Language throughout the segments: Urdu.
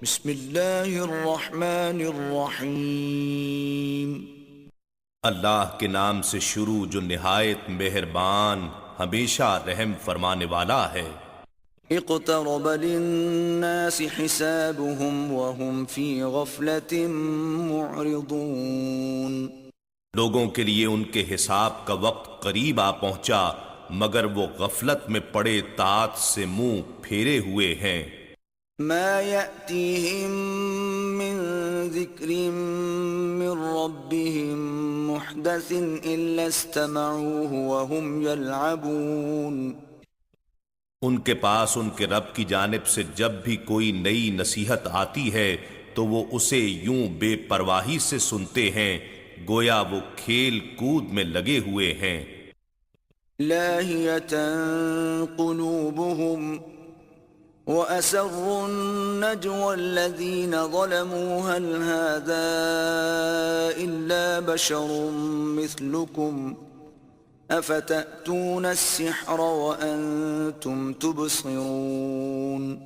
بسم اللہ الرحمن الرحیم۔ اللہ کے نام سے شروع جو نہایت مہربان ہمیشہ رحم فرمانے والا ہے۔ اقترب للناس حسابهم وهم في غفلة معرضون۔ لوگوں کے لیے ان کے حساب کا وقت قریب آ پہنچا مگر وہ غفلت میں پڑے طاعت سے منہ پھیرے ہوئے ہیں۔ ما يأتيهم من ذکر من ربهم محدث إلا استمعوه وهم يلعبون۔ ان کے پاس ان کے رب کی جانب سے جب بھی کوئی نئی نصیحت آتی ہے تو وہ اسے یوں بے پرواہی سے سنتے ہیں گویا وہ کھیل کود میں لگے ہوئے ہیں۔ لاهية قلوبهم وأسروا النجوى الذين ظلموا هل هذا إلا بشر مثلكم أفتأتون السحر وأنتم تبصرون۔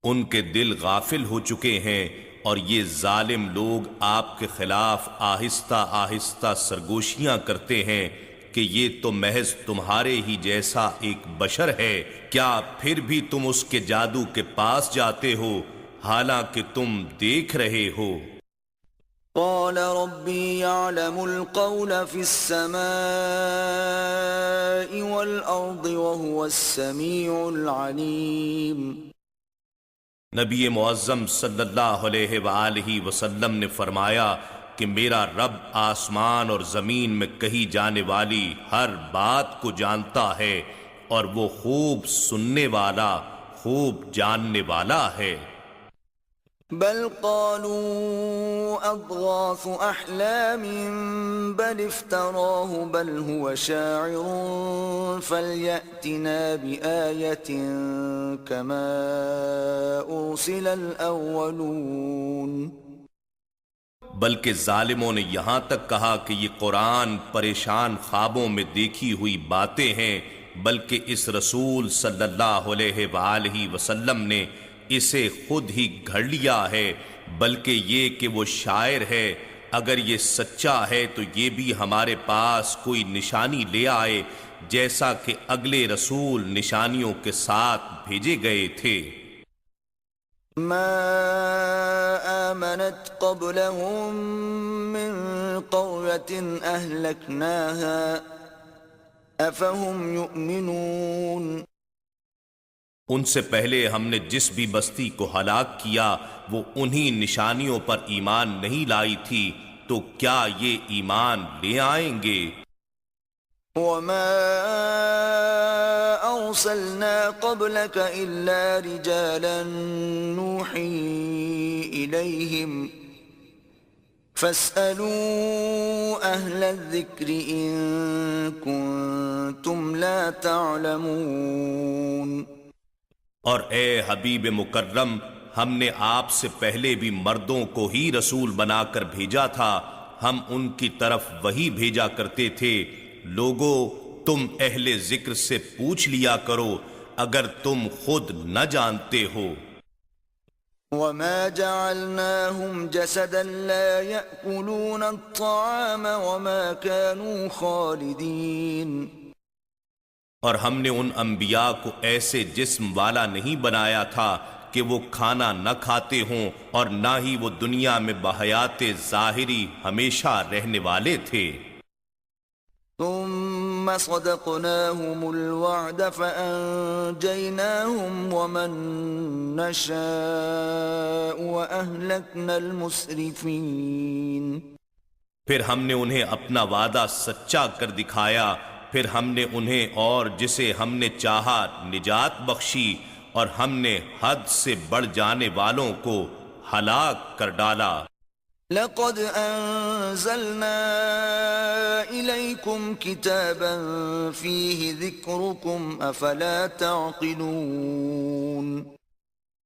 ان کے دل غافل ہو چکے ہیں اور یہ ظالم لوگ آپ کے خلاف آہستہ آہستہ سرگوشیاں کرتے ہیں کہ یہ تو محض تمہارے ہی جیسا ایک بشر ہے، کیا پھر بھی تم اس کے جادو کے پاس جاتے ہو حالانکہ تم دیکھ رہے ہو۔ قال ربي يعلم القول في السماء والأرض وهو السميع العليم۔ نبی معظم صلی اللہ علیہ وآلہ وسلم نے فرمایا کہ میرا رب آسمان اور زمین میں کہی جانے والی ہر بات کو جانتا ہے اور وہ خوب سننے والا خوب جاننے والا ہے۔ بل قالوا اضغاث احلام بل افتراه بل هو شاعر فليأتنا بآية كما أرسل الأولون۔ بلکہ ظالموں نے یہاں تک کہا کہ یہ قرآن پریشان خوابوں میں دیکھی ہوئی باتیں ہیں، بلکہ اس رسول صلی اللہ علیہ وآلہ وسلم نے اسے خود ہی گھڑ لیا ہے، بلکہ یہ کہ وہ شاعر ہے، اگر یہ سچا ہے تو یہ بھی ہمارے پاس کوئی نشانی لے آئے جیسا کہ اگلے رسول نشانیوں کے ساتھ بھیجے گئے تھے۔ ما آمنت قبلهم من قرية أهلكناها أفهم يؤمنون۔ ان سے پہلے ہم نے جس بھی بستی کو ہلاک کیا وہ انہی نشانیوں پر ایمان نہیں لائی تھی، تو کیا یہ ایمان لے آئیں گے؟ وما أرسلنا قبلك إلا رجالا نوحي إليهم فاسألوا أهل الذكر إن كنتم لا تعلمون۔ اور اے حبیب مکرم، ہم نے آپ سے پہلے بھی مردوں کو ہی رسول بنا کر بھیجا تھا، ہم ان کی طرف وہی بھیجا کرتے تھے، لوگو تم اہل ذکر سے پوچھ لیا کرو اگر تم خود نہ جانتے ہو۔ وما جعلناهم جسدا لا يأكلون الطعام وما كانوا خالدين۔ اور ہم نے ان انبیاء کو ایسے جسم والا نہیں بنایا تھا کہ وہ کھانا نہ کھاتے ہوں اور نہ ہی وہ دنیا میں بحیات ظاہری ہمیشہ رہنے والے تھے۔ ثم صدقناهم الوعد فأنجيناهم ومن نشاء وأهلكنا المسرفين۔ پھر ہم نے انہیں اپنا وعدہ سچا کر دکھایا، پھر ہم نے انہیں اور جسے ہم نے چاہا نجات بخشی، اور ہم نے حد سے بڑھ جانے والوں کو ہلاک کر ڈالا۔ لقد انزلنا الیکم کتابا فیہ ذکرکم افلا تعقلون۔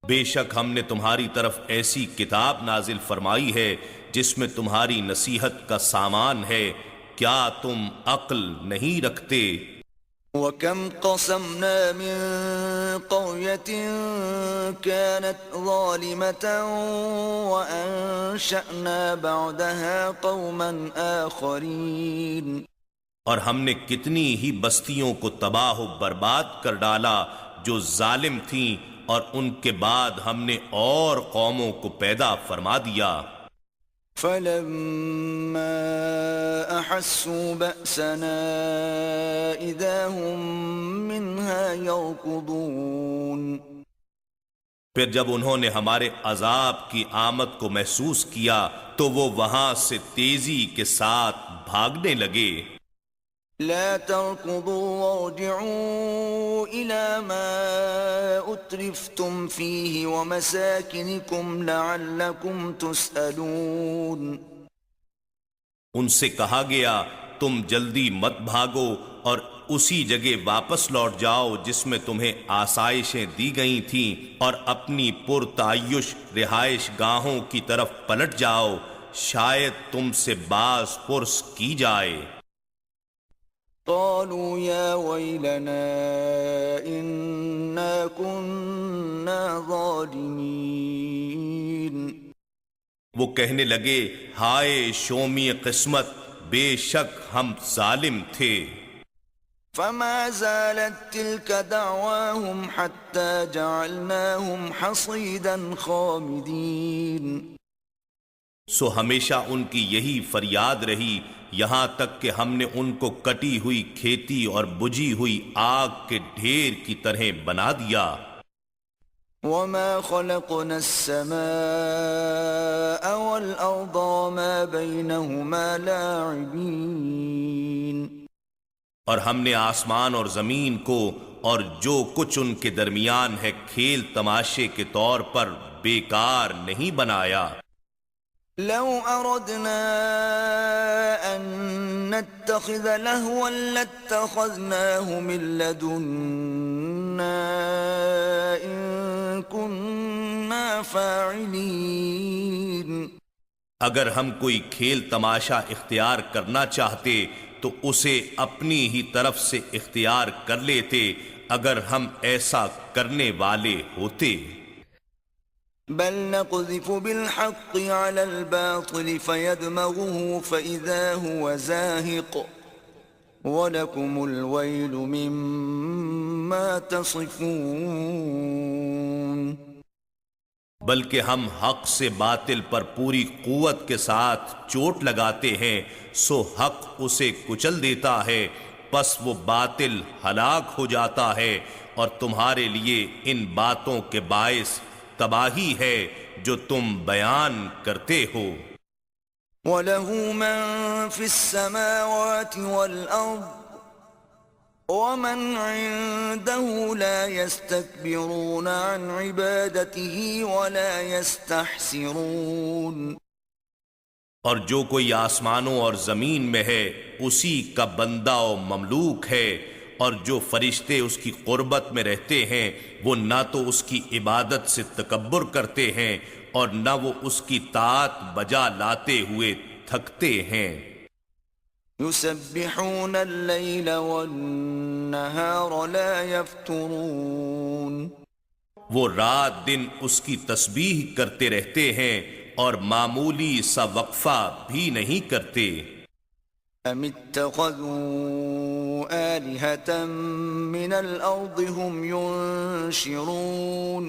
بے شک ہم نے تمہاری طرف ایسی کتاب نازل فرمائی ہے جس میں تمہاری نصیحت کا سامان ہے، کیا تم عقل نہیں رکھتے؟ وَكَمْ قَصَمْنَا مِن قَرْيَةٍ كَانَتْ ظَالِمَةً وَأَنشَأْنَا بَعْدَهَا قَوْمًا آخَرِينَ، اور ہم نے کتنی ہی بستیوں کو تباہ و برباد کر ڈالا جو ظالم تھیں، اور ان کے بعد ہم نے اور قوموں کو پیدا فرما دیا۔ فَلَمَّا أَحَسُّوا بَأْسَنَا إِذَا هُمْ مِنْهَا يَرْكُضُونَ، پھر جب انہوں نے ہمارے عذاب کی آمد کو محسوس کیا تو وہ وہاں سے تیزی کے ساتھ بھاگنے لگے۔ لا تركضوا وارجعوا إلى ما أترفتم فيه ومساكنكم لعلكم تسألون، ان سے کہا گیا تم جلدی مت بھاگو اور اسی جگہ واپس لوٹ جاؤ جس میں تمہیں آسائشیں دی گئی تھیں، اور اپنی پرتعیش رہائش گاہوں کی طرف پلٹ جاؤ، شاید تم سے باز پرس کی جائے۔ قالوا يا ويلنا إنا كنا ظالمين، وہ کہنے لگے ہائے شومی قسمت، بے شک ہم ظالم تھے۔ فما زالت تلك دعواهم حتى جعلناهم حصيدا خامدين، سو ہمیشہ ان کی یہی فریاد رہی یہاں تک کہ ہم نے ان کو کٹی ہوئی کھیتی اور بجھی ہوئی آگ کے ڈھیر کی طرح بنا دیا۔ وما خلقنا السماء والأرض وما بينهما لاعبين، اور ہم نے آسمان اور زمین کو اور جو کچھ ان کے درمیان ہے کھیل تماشے کے طور پر بیکار نہیں بنایا۔ لو أردنا أن نتخذ لهوا لاتخذناه من لدنا إن كنا فاعلين، اگر ہم کوئی کھیل تماشا اختیار کرنا چاہتے تو اسے اپنی ہی طرف سے اختیار کر لیتے اگر ہم ایسا کرنے والے ہوتے۔ بل نقذف بالحق على الباطل فيدمغه فإذا هو زاهق ولكم الويل مما تصفون، بلکہ ہم حق سے باطل پر پوری قوت کے ساتھ چوٹ لگاتے ہیں، سو حق اسے کچل دیتا ہے، پس وہ باطل ہلاک ہو جاتا ہے، اور تمہارے لیے ان باتوں کے باعث تباہی ہے جو تم بیان کرتے ہو۔ وَلَهُ مَن فِي السَّمَاوَاتِ وَالْأَرْضِ وَمَنْ عِندَهُ لَا يَسْتَكْبِرُونَ عَنْ عِبَادَتِهِ وَلَا يَسْتَحْسِرُونَ، اور جو کوئی آسمانوں اور زمین میں ہے اسی کا بندہ و مملوک ہے، اور جو فرشتے اس کی قربت میں رہتے ہیں وہ نہ تو اس کی عبادت سے تکبر کرتے ہیں اور نہ وہ اس کی طاعت بجا لاتے ہوئے تھکتے ہیں۔ يُسَبِّحُونَ اللَّيْلَ وَالنَّهَارَ لَا يَفْتُرُونَ، وہ رات دن اس کی تسبیح کرتے رہتے ہیں اور معمولی سا وقفہ بھی نہیں کرتے۔ أَمِ اتَّخَذُوا آلِهَةً مِّنَ الْأَرْضِ هُمْ يُنشِرُونَ،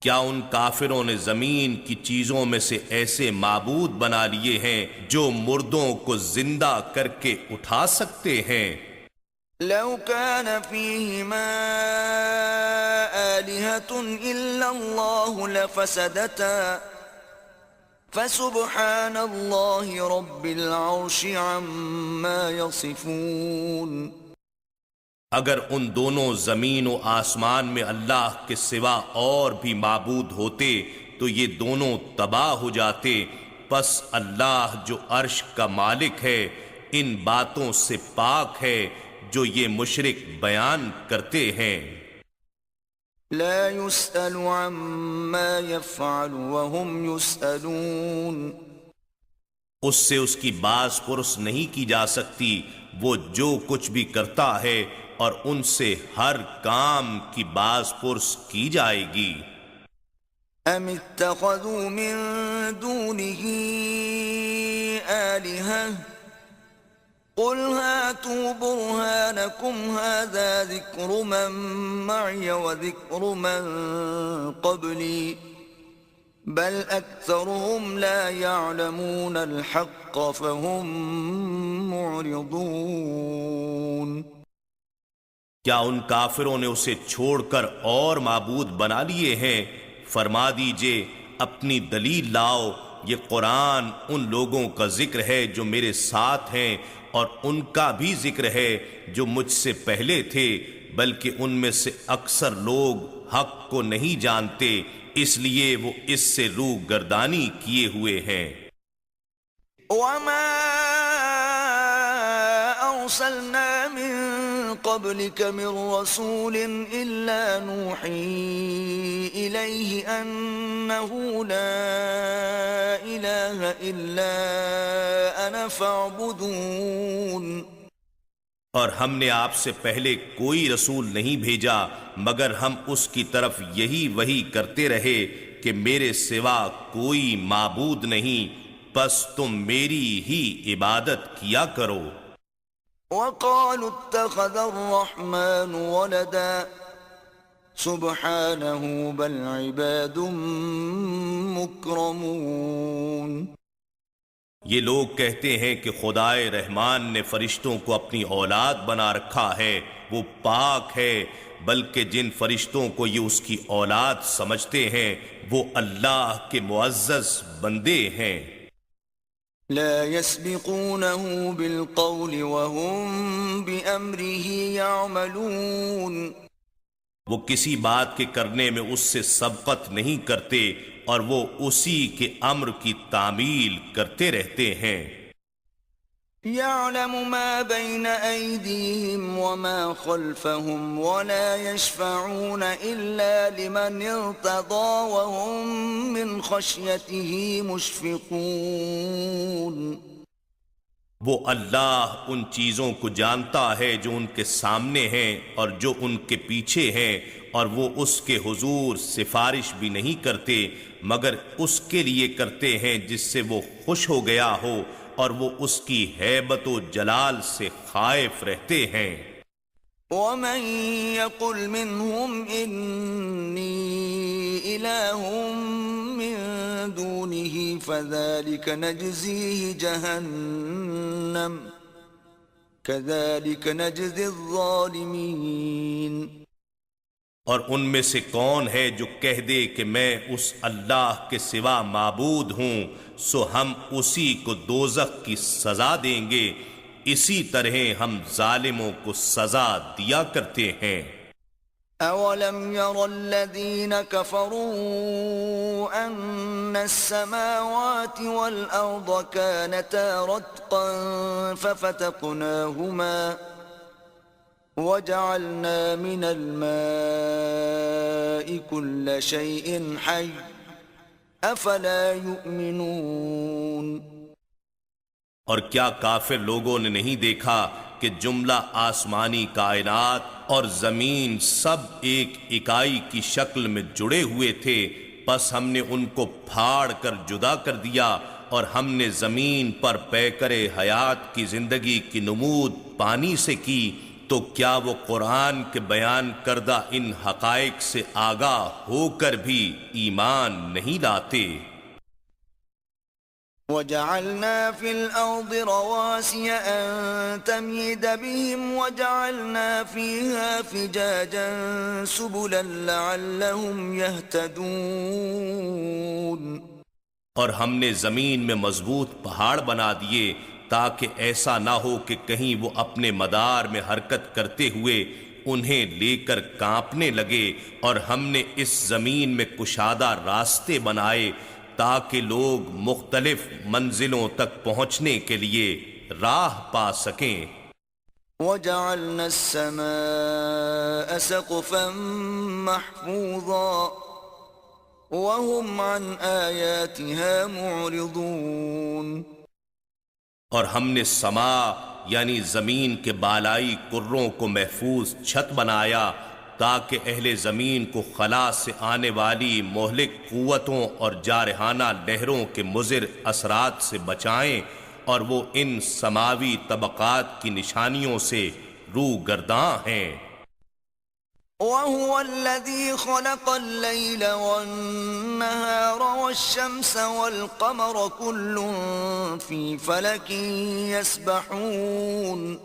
کیا ان کافروں نے زمین کی چیزوں میں سے ایسے معبود بنا لیے ہیں جو مردوں کو زندہ کر کے اٹھا سکتے ہیں؟ لو كان فيهما آلهة إلا الله لفسدتا فسبحان الله رب العرش عما يصفون، اگر ان دونوں زمین و آسمان میں اللہ کے سوا اور بھی معبود ہوتے تو یہ دونوں تباہ ہو جاتے، پس اللہ جو عرش کا مالک ہے ان باتوں سے پاک ہے جو یہ مشرک بیان کرتے ہیں۔ لا يسأل عما يفعل وهم يسألون، اس سے اس کی باز پرس نہیں کی جا سکتی، وہ جو کچھ بھی کرتا ہے اور ان سے ہر کام کی باز پرس کی جائے گی۔ ام اتخذوا من دونه آلهة قل هاتوا برهانكم هذا ذكر من معي وذكر من قبلي بل أكثرهم لا يعلمون الحق فهم معرضون۔ کیا ان کافروں نے اسے چھوڑ کر اور معبود بنا لیے ہیں؟ فرما دیجئے اپنی دلیل لاؤ، یہ قرآن ان لوگوں کا ذکر ہے جو میرے ساتھ ہیں اور ان کا بھی ذکر ہے جو مجھ سے پہلے تھے، بلکہ ان میں سے اکثر لوگ حق کو نہیں جانتے، اس لیے وہ اس سے روح گردانی کیے ہوئے ہیں۔ وما أرسلنا من قبلك من رسول إلا نوحي إليه أنه لا إله إلا أنا فاعبدون۔ اور ہم نے آپ سے پہلے کوئی رسول نہیں بھیجا مگر ہم اس کی طرف یہی وحی کرتے رہے کہ میرے سوا کوئی معبود نہیں، پس تم میری ہی عبادت کیا کرو۔ وقالوا اتخذ الرحمن ولدا سبحانه بل عباد مکرمون۔ یہ لوگ کہتے ہیں کہ خدائے رحمان نے فرشتوں کو اپنی اولاد بنا رکھا ہے، وہ پاک ہے، بلکہ جن فرشتوں کو یہ اس کی اولاد سمجھتے ہیں وہ اللہ کے معزز بندے ہیں۔ لا يسبقونه بالقول وهم بأمره يعملون۔ وہ کسی بات کے کرنے میں اس سے سبقت نہیں کرتے اور وہ اسی کے امر کی تعمیل کرتے رہتے ہیں۔ يعلم ما بين أيديهم وما خلفهم ولا يشفعون إلا لمن ارتضى وهم من خشيته مشفقون۔ وہ اللہ ان چیزوں کو جانتا ہے جو ان کے سامنے ہیں اور جو ان کے پیچھے ہیں، اور وہ اس کے حضور سفارش بھی نہیں کرتے مگر اس کے لیے کرتے ہیں جس سے وہ خوش ہو گیا ہو اور وہ اس کی ہیبت و جلال سے خائف رہتے ہیں۔ ومن يقل منهم إني إله من دونه فذلك نجزيه جهنم كذلك نجزي الظالمين۔ اور ان میں سے کون ہے جو کہہ دے کہ میں اس اللہ کے سوا معبود ہوں سو ہم اسی کو دوزخ کی سزا دیں گے، اسی طرح ہم ظالموں کو سزا دیا کرتے ہیں۔ اولم ير الذين كفروا ان السماوات والارض كانتا رتقا ففتقناهما وجعلنا من الماء كل شيء حي افلا يؤمنون۔ اور کیا کافر لوگوں نے نہیں دیکھا کہ جملہ آسمانی کائنات اور زمین سب ایک اکائی کی شکل میں جڑے ہوئے تھے، پس ہم نے ان کو پھاڑ کر جدا کر دیا اور ہم نے زمین پر پیکر حیات کی زندگی کی نمود پانی سے کی، تو کیا وہ قرآن کے بیان کردہ ان حقائق سے آگاہ ہو کر بھی ایمان نہیں لاتے؟ وَجَعَلْنَا فِي الْأَرْضِ رَوَاسِيَ أَن تَمِيدَ بِهِمْ وَجَعَلْنَا فِيهَا فِجَاجًا سُبُلًا لَعَلَّهُمْ يَهْتَدُونَ۔ اور ہم نے زمین میں مضبوط پہاڑ بنا دیے تاکہ ایسا نہ ہو کہ کہیں وہ اپنے مدار میں حرکت کرتے ہوئے انہیں لے کر کانپنے لگے، اور ہم نے اس زمین میں کشادہ راستے بنائے تاکہ لوگ مختلف منزلوں تک پہنچنے کے لیے راہ پا سکیں۔ وَجَعَلْنَا السَّمَاءَ سَقْفًا مَحْفُوظًا وَهُمْ عَنْ آيَاتِهَا مُعْرِضُونَ۔ اور ہم نے سما یعنی زمین کے بالائی کروں کو محفوظ چھت بنایا تاکہ اہل زمین کو خلا سے آنے والی مہلک قوتوں اور جارحانہ لہروں کے مضر اثرات سے بچائیں، اور وہ ان سماوی طبقات کی نشانیوں سے روگرداں ہیں۔ وَهُوَ الَّذِي خَلَقَ اللَّيْلَ وَالنَّهَارَ وَالشَّمْسَ وَالْقَمَرَ كُلٌّ فِي فَلَكٍ يَسْبَحُونَ۔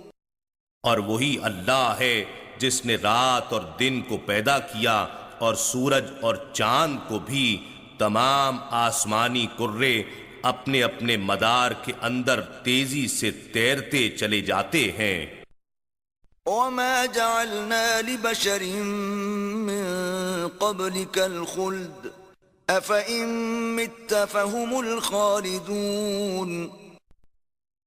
اور وہی اللہ ہے جس نے رات اور دن کو پیدا کیا اور سورج اور چاند کو بھی، تمام آسمانی کرے اپنے اپنے مدار کے اندر تیزی سے تیرتے چلے جاتے ہیں۔ وَمَا جَعَلْنَا لِبَشَرٍ مِّن قَبْلِكَ الْخُلْدَ أَفَإِن مِّتَّ فَهُمُ الْخَالِدُونَ۔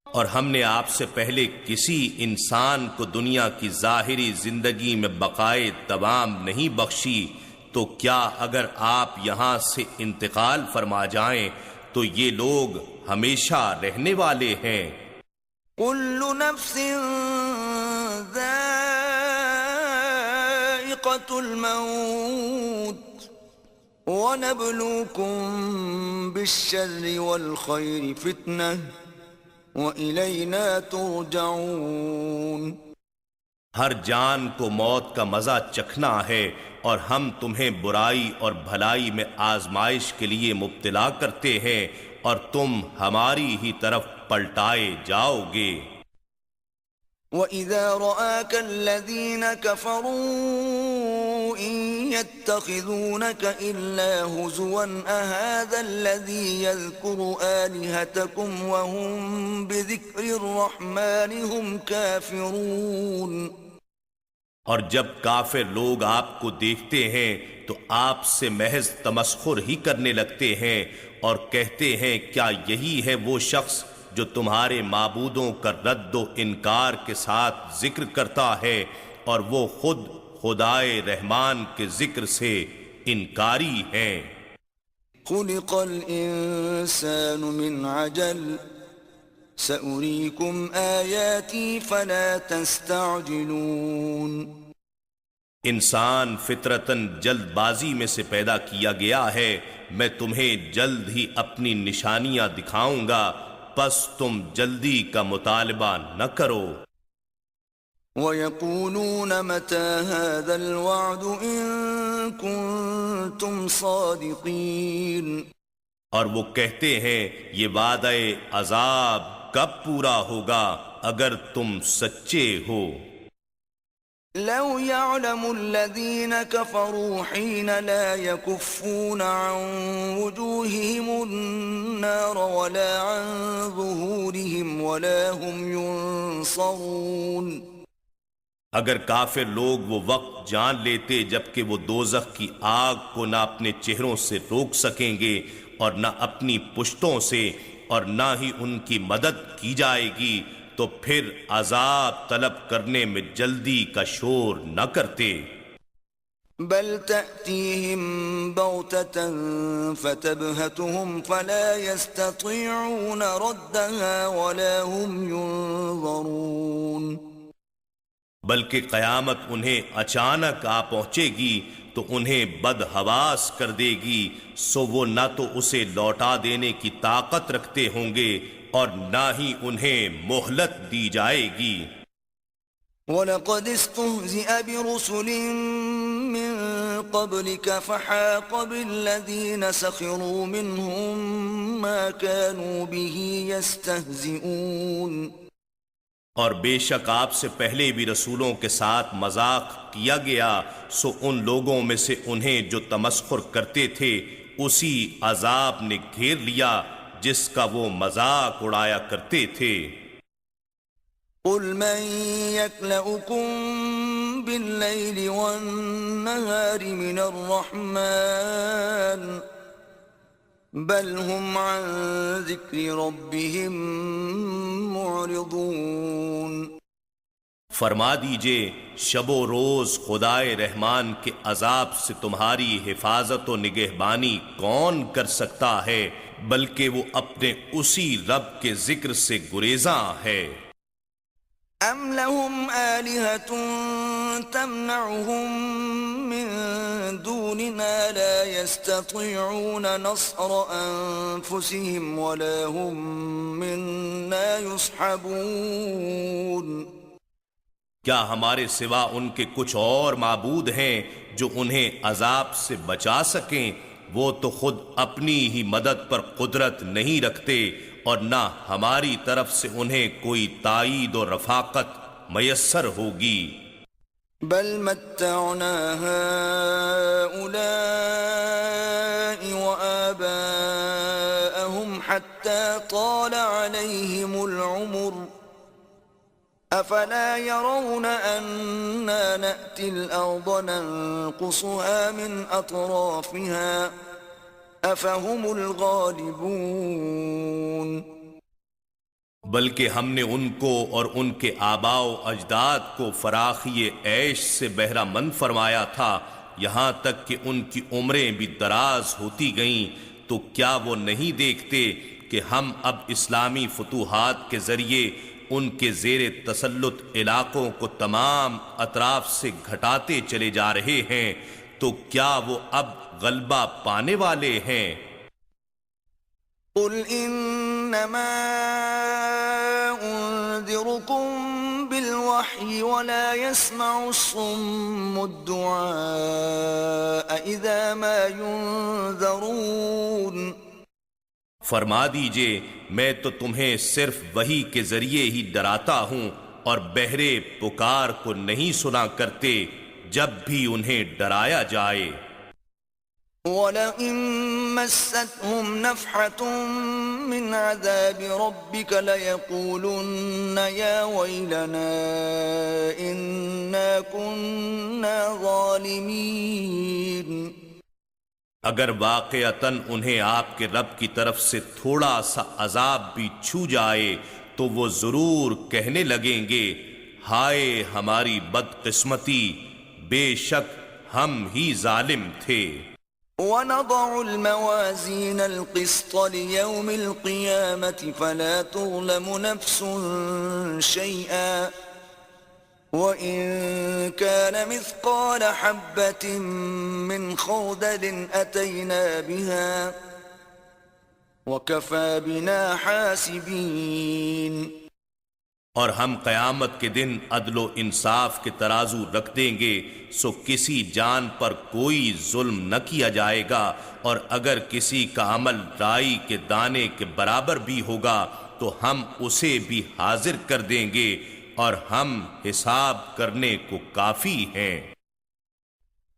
اور ہم نے آپ سے پہلے کسی انسان کو دنیا کی ظاہری زندگی میں بقائے دوام نہیں بخشی، تو کیا اگر آپ یہاں سے انتقال فرما جائیں تو یہ لوگ ہمیشہ رہنے والے ہیں۔ كُلُّ نَفْسٍ ذَائِقَةُ الْمَوْتِ وَنَبْلُوكُم بِالشَّرِّ وَالْخَيْرِ فِتْنَةً وَإِلَيْنَا تُرْجَعُونَ۔ ہر جان کو موت کا مزہ چکھنا ہے، اور ہم تمہیں برائی اور بھلائی میں آزمائش کے لیے مبتلا کرتے ہیں، اور تم ہماری ہی طرف پلٹائے جاؤ گے۔ وَإِذَا رَآكَ الَّذِينَ كَفَرُوا إِن يَتَّخِذُونَكَ إِلَّا هُزُوًا أَهَذَا الَّذِي يَذْكُرُ آلِهَتَكُمْ وَهُمْ بِذِكْرِ الرَّحْمَنِ هُمْ كَافِرُونَ۔ اور جب کافر لوگ آپ کو دیکھتے ہیں تو آپ سے محض تمسخر ہی کرنے لگتے ہیں، اور کہتے ہیں کیا یہی ہے وہ شخص جو تمہارے معبودوں کا رد و انکار کے ساتھ ذکر کرتا ہے، اور وہ خود خدائے رحمان کے ذکر سے انکاری ہیں۔ خُلِقَ الْإِنسَانُ مِنْ عَجَلٍ سَأُرِيكُمْ آيَاتِي فَلَا تَسْتَعْجِلُونَ۔ انسان فطرتاً جلد بازی میں سے پیدا کیا گیا ہے، میں تمہیں جلد ہی اپنی نشانیاں دکھاؤں گا، پس تم جلدی کا مطالبہ نہ کرو۔ وَيَقُولُونَ مَتَى هَذَا الْوَعْدُ إِن كُنتُمْ صَادِقِينَ۔ اور وہ کہتے ہیں یہ وعدہ عذاب کب پورا ہوگا اگر تم سچے ہو۔ لو يعلم الذين كفروا حين لا يكفون عن وجوههم النار ولا عن ظهورهم ولا هم ينصرون۔ اگر کافر لوگ وہ وقت جان لیتے جبکہ وہ دوزخ کی آگ کو نہ اپنے چہروں سے روک سکیں گے اور نہ اپنی پشتوں سے، اور نہ ہی ان کی مدد کی جائے گی، تو پھر عذاب طلب کرنے میں جلدی کا شور نہ کرتے۔ بل تأتيهم بغتة فتبهتهم فلا يستطيعون ردها ولا هم ينظرون۔ بلکہ قیامت انہیں اچانک آ پہنچے گی تو انہیں بدحواس کر دے گی، سو وہ نہ تو اسے لوٹا دینے کی طاقت رکھتے ہوں گے اور نہ ہی انہیں مہلت دی جائے گی۔ وَلَقَدِ اسْتُهْزِئَ بِرُسُلٍ مِّن قَبْلِكَ فَحَاقَ بِالَّذِينَ سَخِرُوا مِنْهُم مَّا كَانُوا بِهِ يَسْتَهْزِئُونَ۔ اور بے شک آپ سے پہلے بھی رسولوں کے ساتھ مذاق کیا گیا، سو ان لوگوں میں سے انہیں جو تمسخر کرتے تھے اسی عذاب نے گھیر لیا جس کا وہ مذاق اڑایا کرتے تھے۔ قُلْ مَن يَكْلَؤُكُم بِاللَّيْلِ وَالنَّهَارِ مِنَ الرَّحْمَنِ بل هم عن ذکر ربهم معرضون۔ فرما دیجئے شب و روز خدائے رحمان کے عذاب سے تمہاری حفاظت و نگہبانی کون کر سکتا ہے، بلکہ وہ اپنے اسی رب کے ذکر سے گریزاں ہے۔ أم لهم آلهة تمنعهم من دوننا لا يستطيعون نصر أنفسهم ولا هم منا يصحبون کیا ہمارے سوا ان کے کچھ اور معبود ہیں جو انہیں عذاب سے بچا سکیں؟ وہ تو خود اپنی ہی مدد پر قدرت نہیں رکھتے اور نہ ہماری طرف سے انہیں کوئی تائید و رفاقت میسر ہوگی۔ بل متعنا هؤلاء وآباءهم حتى طال عليهم العمر أفلا يرون أنا نأتي الأرض ننقصها من أطرافها أفهم الغالبون بلکہ ہم نے ان کو اور ان کے آباء و اجداد کو فراخی عیش سے بہرہ مند فرمایا تھا، یہاں تک کہ ان کی عمریں بھی دراز ہوتی گئیں، تو کیا وہ نہیں دیکھتے کہ ہم اب اسلامی فتوحات کے ذریعے ان کے زیر تسلط علاقوں کو تمام اطراف سے گھٹاتے چلے جا رہے ہیں، تو کیا وہ اب غلبہ پانے والے ہیں؟ قل انما انذركم بالوحی ولا يسمع الصم الدعاء اذا ما ينذرون فرما دیجئے میں تو تمہیں صرف وحی کے ذریعے ہی ڈراتا ہوں، اور بہرے پکار کو نہیں سنا کرتے جب بھی انہیں ڈرایا جائے۔ وَلَئِن مَّسَّتْهُمْ نَفْحَةٌ مِّنْ عَذَابِ رَبِّكَ لَيَقُولُنَّ يَا وَيْلَنَا إِنَّا كُنَّا ظَالِمِينَ اگر واقعتاً انہیں آپ کے رب کی طرف سے تھوڑا سا عذاب بھی چھو جائے تو وہ ضرور کہنے لگیں گے، ہائے ہماری بدقسمتی، بے شک ہم ہی ظالم تھے۔ وَنَضَعُ الْمَوَازِينَ الْقِسْطَ لِيَوْمِ الْقِيَامَةِ فَلَا تُظْلَمُ نَفْسٌ شَيْئًا وَإِن كَانَ مِثْقَالَ حَبَّةٍ مِّنْ خَرْدَلٍ أَتَيْنَا بِهَا وَكَفَى بِنَا حَاسِبِينَ اور ہم قیامت کے دن عدل و انصاف کے ترازو رکھ دیں گے، سو کسی جان پر کوئی ظلم نہ کیا جائے گا، اور اگر کسی کا عمل رائی کے دانے کے برابر بھی ہوگا تو ہم اسے بھی حاضر کر دیں گے، اور ہم حساب کرنے کو کافی ہیں۔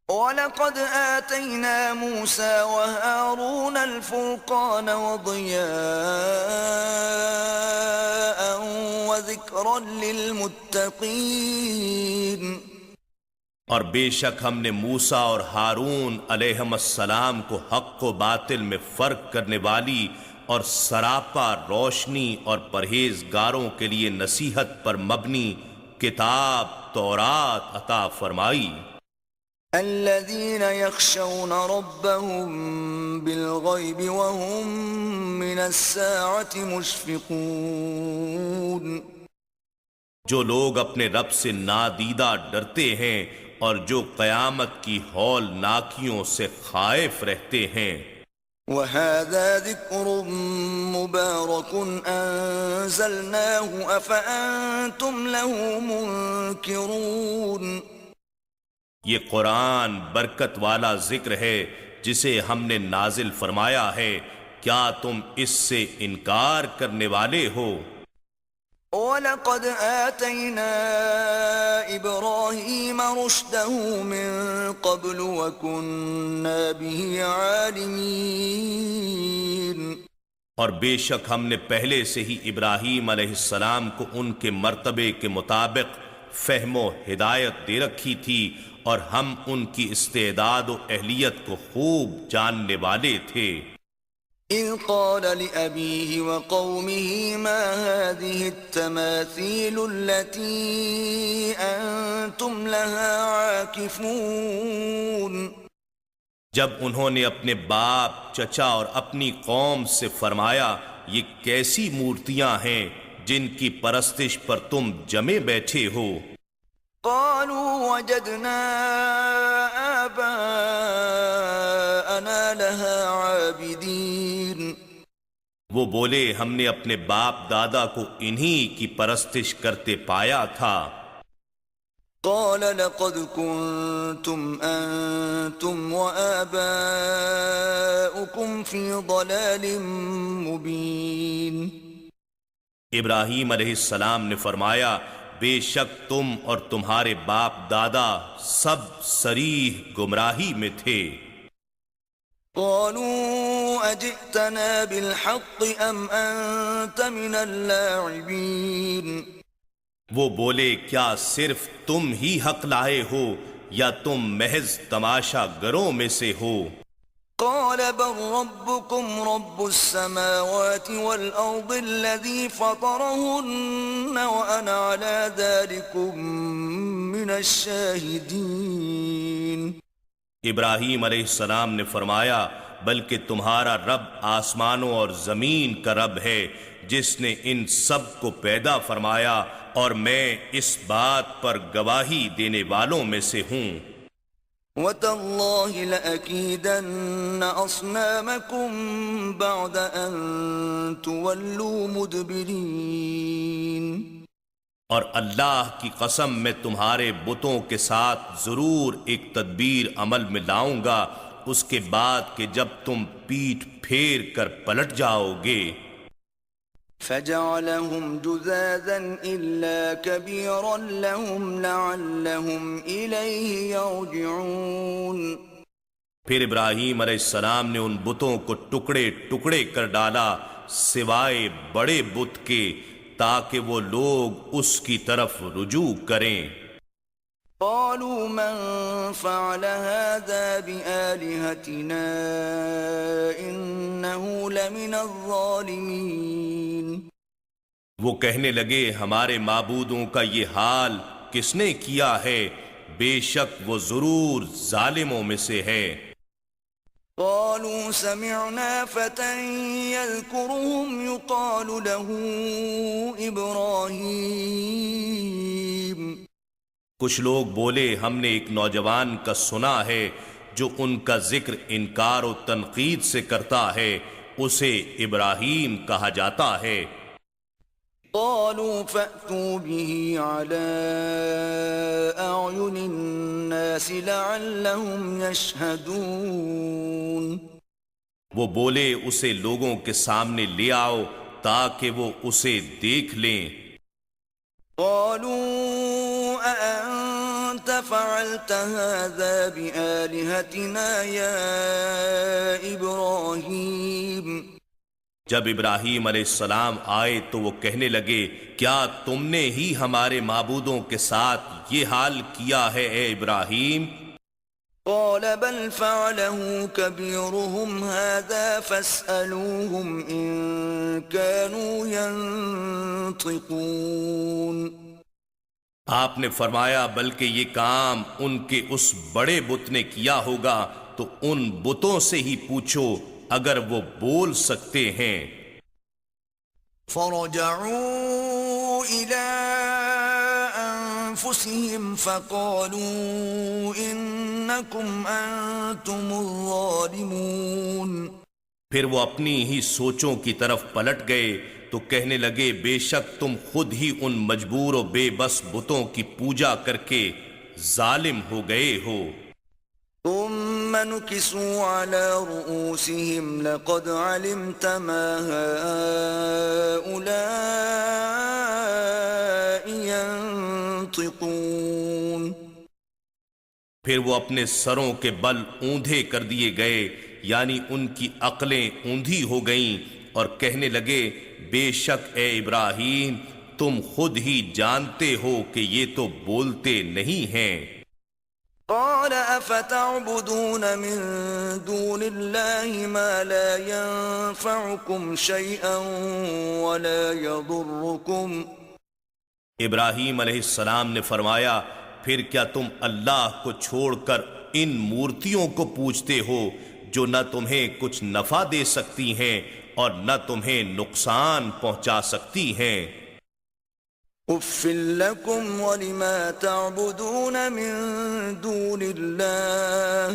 وَلَقَدْ آتَيْنَا مُوسَى وَهَارُونَ الْفُرْقَانَ وَضِيَاءً وَذِكْرًا لِّلْمُتَّقِينَ اور بے شک ہم نے موسیٰ اور ہارون علیہم السلام کو حق و باطل میں فرق کرنے والی اور سراپا روشنی اور پرہیزگاروں کے لیے نصیحت پر مبنی کتاب تورات عطا فرمائی۔ الذين يخشون ربهم بالغيب وهم من الساعة مشفقون جو لوگ اپنے رب سے نادیدہ ڈرتے ہیں اور جو قیامت کی ہول ناکیوں سے خائف رہتے ہیں۔ وَهَذَا ذِكْرٌ مُبَارَكٌ أَنزَلْنَاهُ أَفَأَنْتُمْ لَهُ مُنْكِرُونَ یہ قرآن برکت والا ذکر ہے جسے ہم نے نازل فرمایا ہے، کیا تم اس سے انکار کرنے والے ہو؟ وَلَقَدْ آتَيْنَا إِبْرَاهِيمَ رُشْدَهُ مِن قَبْلُ وَكُنَّا بِهِ عَالِمِينَ اور بے شک ہم نے پہلے سے ہی ابراہیم علیہ السلام کو ان کے مرتبے کے مطابق فہم و ہدایت دے رکھی تھی، اور ہم ان کی استعداد و اہلیت کو خوب جاننے والے تھے۔ إِذْ قَالَ لِأَبِيهِ وَقَوْمِهِ مَا هَذِهِ التَّمَاثِيلُ الَّتِي أَنْتُمْ لَهَا عَاكِفُونَ جب انہوں نے اپنے باپ، چچا اور اپنی قوم سے فرمایا، یہ کیسی مورتیاں ہیں جن کی پرستش پر تم جمے بیٹھے ہو؟ قالوا وجدنا آباءنا لها عابدين وہ بولے ہم نے اپنے باپ دادا کو انہی کی پرستش کرتے پایا تھا۔ قال لقد كنتم أنتم وآباؤكم في ضلال مبين ابراہیم علیہ السلام نے فرمایا بے شک تم اور تمہارے باپ دادا سب صریح گمراہی میں تھے۔ قالوا أجئتنا بالحق أم أنت من اللاعبين وہ بولے کیا صرف تم ہی حق لائے ہو یا تم محض تماشا گروں میں سے ہو؟ قال بل ربكم رب السماوات والأرض الذي فطرهن وأنا على ذلكم من الشاهدين ابراہیم علیہ السلام نے فرمایا بلکہ تمہارا رب آسمانوں اور زمین کا رب ہے جس نے ان سب کو پیدا فرمایا اور میں اس بات پر گواہی دینے والوں میں سے ہوں۔ وَتَاللَّهِ لَأَكِيدَنَّ أَصْنَامَكُمْ بَعْدَ أَن تُوَلُّوا مُدْبِرِينَ اور اللہ کی قسم میں تمہارے بتوں کے ساتھ ضرور ایک تدبیر عمل میں لاؤں گا اس کے بعد کہ جب تم پیٹھ پھیر کر پلٹ جاؤ گے۔ فَجَعَلَهُمْ جُذَاذًا إِلَّا كَبِيرًا لَهُمْ لَعَلَّهُمْ إِلَيْهِ يَرْجِعُونَ پھر ابراہیم علیہ السلام نے ان بتوں کو ٹکڑے ٹکڑے کر ڈالا سوائے بڑے بت کے تاکہ وہ لوگ اس کی طرف رجوع کریں۔ قالوا من فعل هذا بآلهتنا إنه لمن الظالمين وہ کہنے لگے ہمارے معبودوں کا یہ حال کس نے کیا ہے؟ بے شک وہ ضرور ظالموں میں سے ہے۔ قالوا سمعنا فتى يذكرهم يقال له إبراهيم کچھ لوگ بولے ہم نے ایک نوجوان کا سنا ہے جو ان کا ذکر انکار و تنقید سے کرتا ہے، اسے ابراہیم کہا جاتا ہے۔ قالوا فأتوا به على أعين الناس لعلهم يشهدون وہ بولے اسے لوگوں کے سامنے لے آؤ تاکہ وہ اسے دیکھ لیں۔ قالوا أأنت فعلت هذا بآلهتنا يا إبراهيم جب ابراہیم علیہ السلام آئے تو وہ کہنے لگے کیا تم نے ہی ہمارے معبودوں کے ساتھ یہ حال کیا ہے اے ابراہیم؟ قال بل فعله كبيرهم هذا فاسألوهم إن كانوا ينطقون آپ نے فرمایا بلکہ یہ کام ان کے اس بڑے بت نے کیا ہوگا تو ان بتوں سے ہی پوچھو اگر وہ بول سکتے ہیں۔ فرجعوا إلى أنفسهم فقالوا إنكم أنتم الظالمون پھر وہ اپنی ہی سوچوں کی طرف پلٹ گئے تو کہنے لگے بے شک تم خود ہی ان مجبور و بے بس بتوں کی پوجا کر کے ظالم ہو گئے ہو۔ ثم نكسوا على رؤوسهم لقد علمت ما هؤلاء ينطقون پھر وہ اپنے سروں کے بل اوندھے کر دیے گئے یعنی ان کی عقلیں اوندھی ہو گئیں اور کہنے لگے بے شک اے ابراہیم تم خود ہی جانتے ہو کہ یہ تو بولتے نہیں ہیں۔ قال افتعبدون من دون الله ما لا ينفعكم شيئا ولا يضركم ابراہیم علیہ السلام نے فرمایا پھر کیا تم اللہ کو چھوڑ کر ان مورتیوں کو پوجتے ہو جو نہ تمہیں کچھ نفع دے سکتی ہیں اور نہ تمہیں نقصان پہنچا سکتی ہیں؟ اف لکم ولما تعبدون من دون اللہ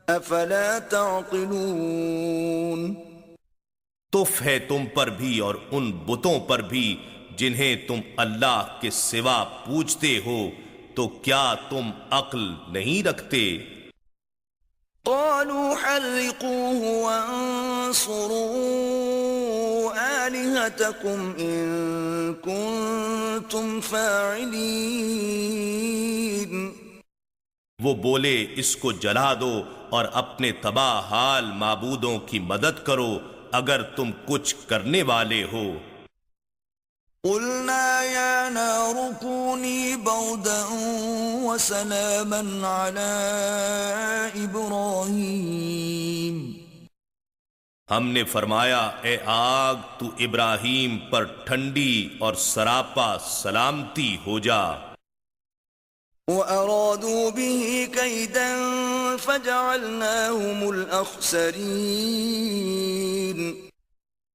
افلا تعقلون. تف ہے تم پر بھی اور ان بتوں پر بھی جنہیں تم اللہ کے سوا پوجتے ہو، تو کیا تم عقل نہیں رکھتے؟ قالوا حرقوه وانصروا آلهتكم إن كنتم فاعلين. وہ بولے اس کو جلا دو اور اپنے تباہ حال معبودوں کی مدد کرو اگر تم کچھ کرنے والے ہو. قلنا يا نار كوني بردا وسلاما على إبراهيم. ہم نے فرمایا اے آگ تو ابراہیم پر ٹھنڈی اور سراپا سلامتی ہو جا. وأرادوا به كيدا فجعلناهم الأخسرين.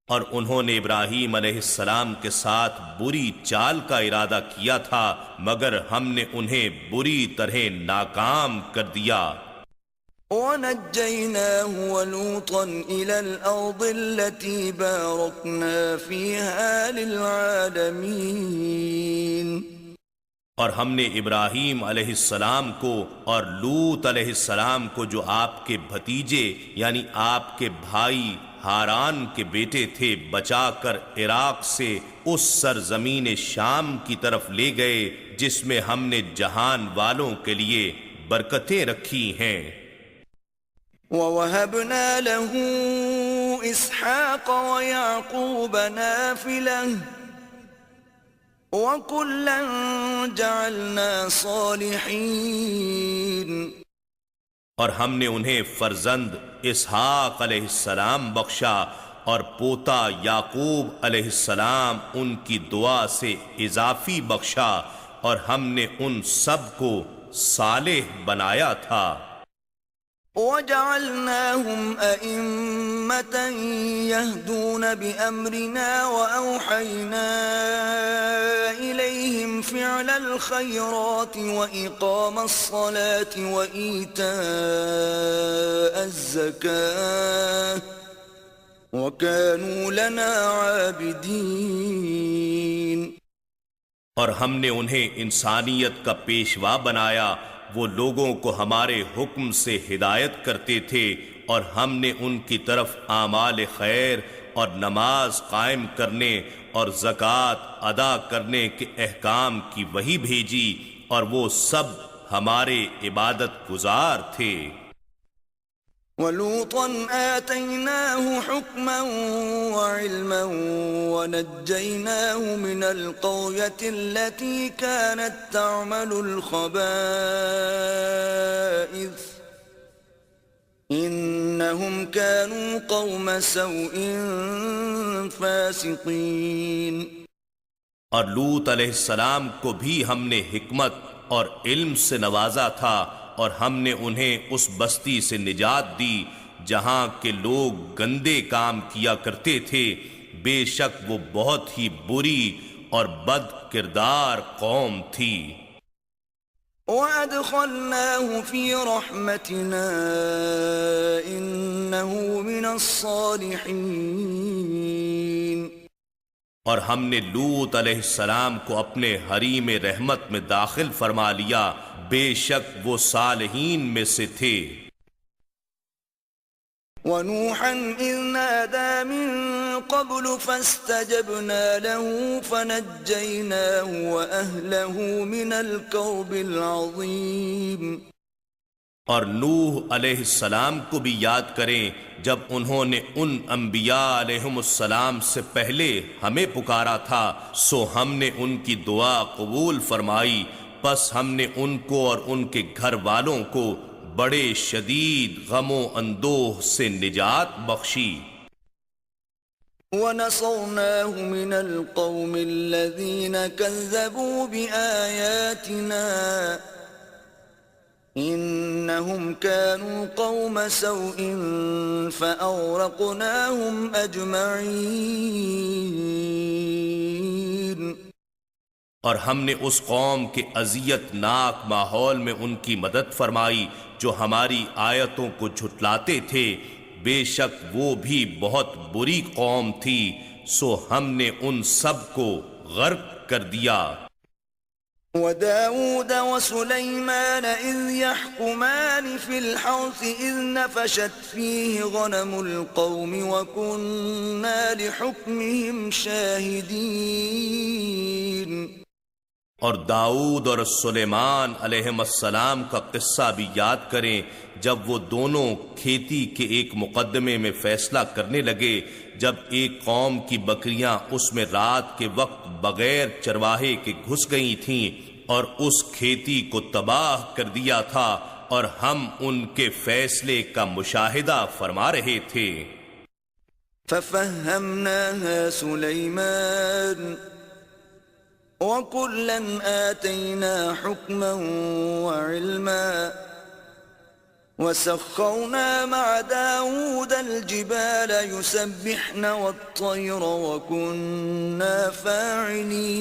اور انہوں نے ابراہیم علیہ السلام کے ساتھ بری چال کا ارادہ کیا تھا مگر ہم نے انہیں بری طرح ناکام کر دیا. وَنَجَّيْنَاهُ وَلُوطًا إِلَى الْأَرْضِ الَّتِي بَارَكْنَا فِيهَا لِلْعَالَمِينَ. اور ہم نے ابراہیم علیہ السلام کو اور لوط علیہ السلام کو جو آپ کے بھتیجے یعنی آپ کے بھائی ہاران کے بیٹے تھے بچا کر عراق سے اس سرزمین شام کی طرف لے گئے جس میں ہم نے جہان والوں کے لیے برکتیں رکھی ہیں. وَوَهَبْنَا لَهُ إِسْحَاقَ وَيَعْقُوبَ نَافِلَةً وَكُلًّا جَعَلْنَا صَالِحِينَ. اور ہم نے انہیں فرزند اسحاق علیہ السلام بخشا اور پوتا یعقوب علیہ السلام ان کی دعا سے اضافی بخشا اور ہم نے ان سب کو صالح بنایا تھا. وَجَعَلْنَاهُمْ أَئِمَّةً يَهْدُونَ بِأَمْرِنَا وَأَوْحَيْنَا إِلَيْهِمْ فِعْلَ الْخَيْرَاتِ وَإِقَامَ الصَّلَاةِ وَإِيتَاءَ الزَّكَاةِ وَكَانُوا لَنَا عَابِدِينَ. اور ہم نے انہیں انسانیت کا پیشوا بنایا، وہ لوگوں کو ہمارے حکم سے ہدایت کرتے تھے اور ہم نے ان کی طرف اعمال خیر اور نماز قائم کرنے اور زکوٰۃ ادا کرنے کے احکام کی وحی بھیجی اور وہ سب ہمارے عبادت گزار تھے. وَلُوطًا آتَيْنَاهُ حُكْمًا وَعِلْمًا وَنَجَّيْنَاهُ مِنَ الْقَرْيَةِ الَّتِي كَانَتْ تَعْمَلُ الْخَبَائِثَ إِنَّهُمْ كَانُوا قَوْمَ سَوْءٍ فَاسِقِينَ. اور لوط علیہ السلام کو بھی ہم نے حکمت اور علم سے نوازا تھا اور ہم نے انہیں اس بستی سے نجات دی جہاں کے لوگ گندے کام کیا کرتے تھے، بے شک وہ بہت ہی بری اور بد کردار قوم تھی. وَأَدْخَلْنَاهُ فِي رَحْمَتِنَا إِنَّهُ مِنَ الصَّالِحِينَ. اور ہم نے لوط علیہ السلام کو اپنے حریم رحمت میں داخل فرما لیا، بے شک وہ صالحین میں سے تھے. وَنُوحًا إِذْ نَادَى مِن قَبْلُ فَاسْتَجَبْنَا لَهُ فَنَجَّيْنَاهُ وَأَهْلَهُ مِنَ الْكَرْبِ الْعَظِيمِ. اور نوح علیہ السلام کو بھی یاد کریں جب انہوں نے ان انبیاء علیہم السلام سے پہلے ہمیں پکارا تھا سو ہم نے ان کی دعا قبول فرمائی، پس ہم نے ان کو اور ان کے گھر والوں کو بڑے شدید غم و اندوہ سے نجات بخشی. وَنَصَرْنَاهُ مِنَ الْقَوْمِ الَّذِينَ كَذَّبُوا بِآيَاتِنَا إِنَّهُمْ كَانُوا قَوْمَ سَوْءٍ فَأَغْرَقْنَاهُمْ أَجْمَعِينَ. اور ہم نے اس قوم کے اذیت ناک ماحول میں ان کی مدد فرمائی جو ہماری آیتوں کو جھٹلاتے تھے، بے شک وہ بھی بہت بری قوم تھی، سو ہم نے ان سب کو غرق کر دیا۔ وداود وسليمان إذ يحكمان في الحرث إذ نفشت فيه غنم القوم وكنا لحكمهم شاهدين۔ اور داؤد اور سلیمان علیہم السلام کا قصہ بھی یاد کریں جب وہ دونوں کھیتی کے ایک مقدمے میں فیصلہ کرنے لگے، جب ایک قوم کی بکریاں اس میں رات کے وقت بغیر چرواہے کے گھس گئی تھیں اور اس کھیتی کو تباہ کر دیا تھا، اور ہم ان کے فیصلے کا مشاہدہ فرما رہے تھے۔ ففهمناها سليمان وَكُلًّا آتَيْنَا حُكْمًا وَعِلْمًا وَسَخَّرْنَا مَعَ دَاوُودَ الْجِبَالَ يُسَبِّحْنَ وَالطَّيْرَ وَكُنَّا فَاعِلِينَ۔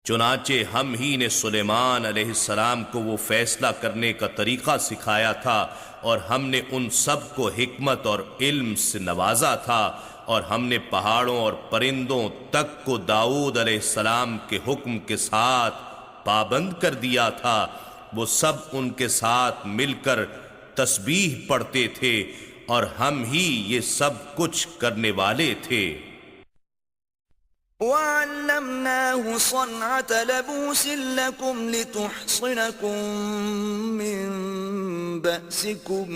چنانچہ ہم ہی نے سلیمان علیہ السلام کو وہ فیصلہ کرنے کا طریقہ سکھایا تھا، اور ہم نے ان سب کو حکمت اور علم سے نوازا تھا، اور ہم نے پہاڑوں اور پرندوں تک کو داؤد علیہ السلام کے حکم کے ساتھ پابند کر دیا تھا، وہ سب ان کے ساتھ مل کر تسبیح پڑھتے تھے، اور ہم ہی یہ سب کچھ کرنے والے تھے۔ وَعَلَّمْنَاهُ صَنْعَةَ لَبُوسٍ لَكُمْ لِتُحْصِنَكُمْ مِنْ بَأْسِكُمْ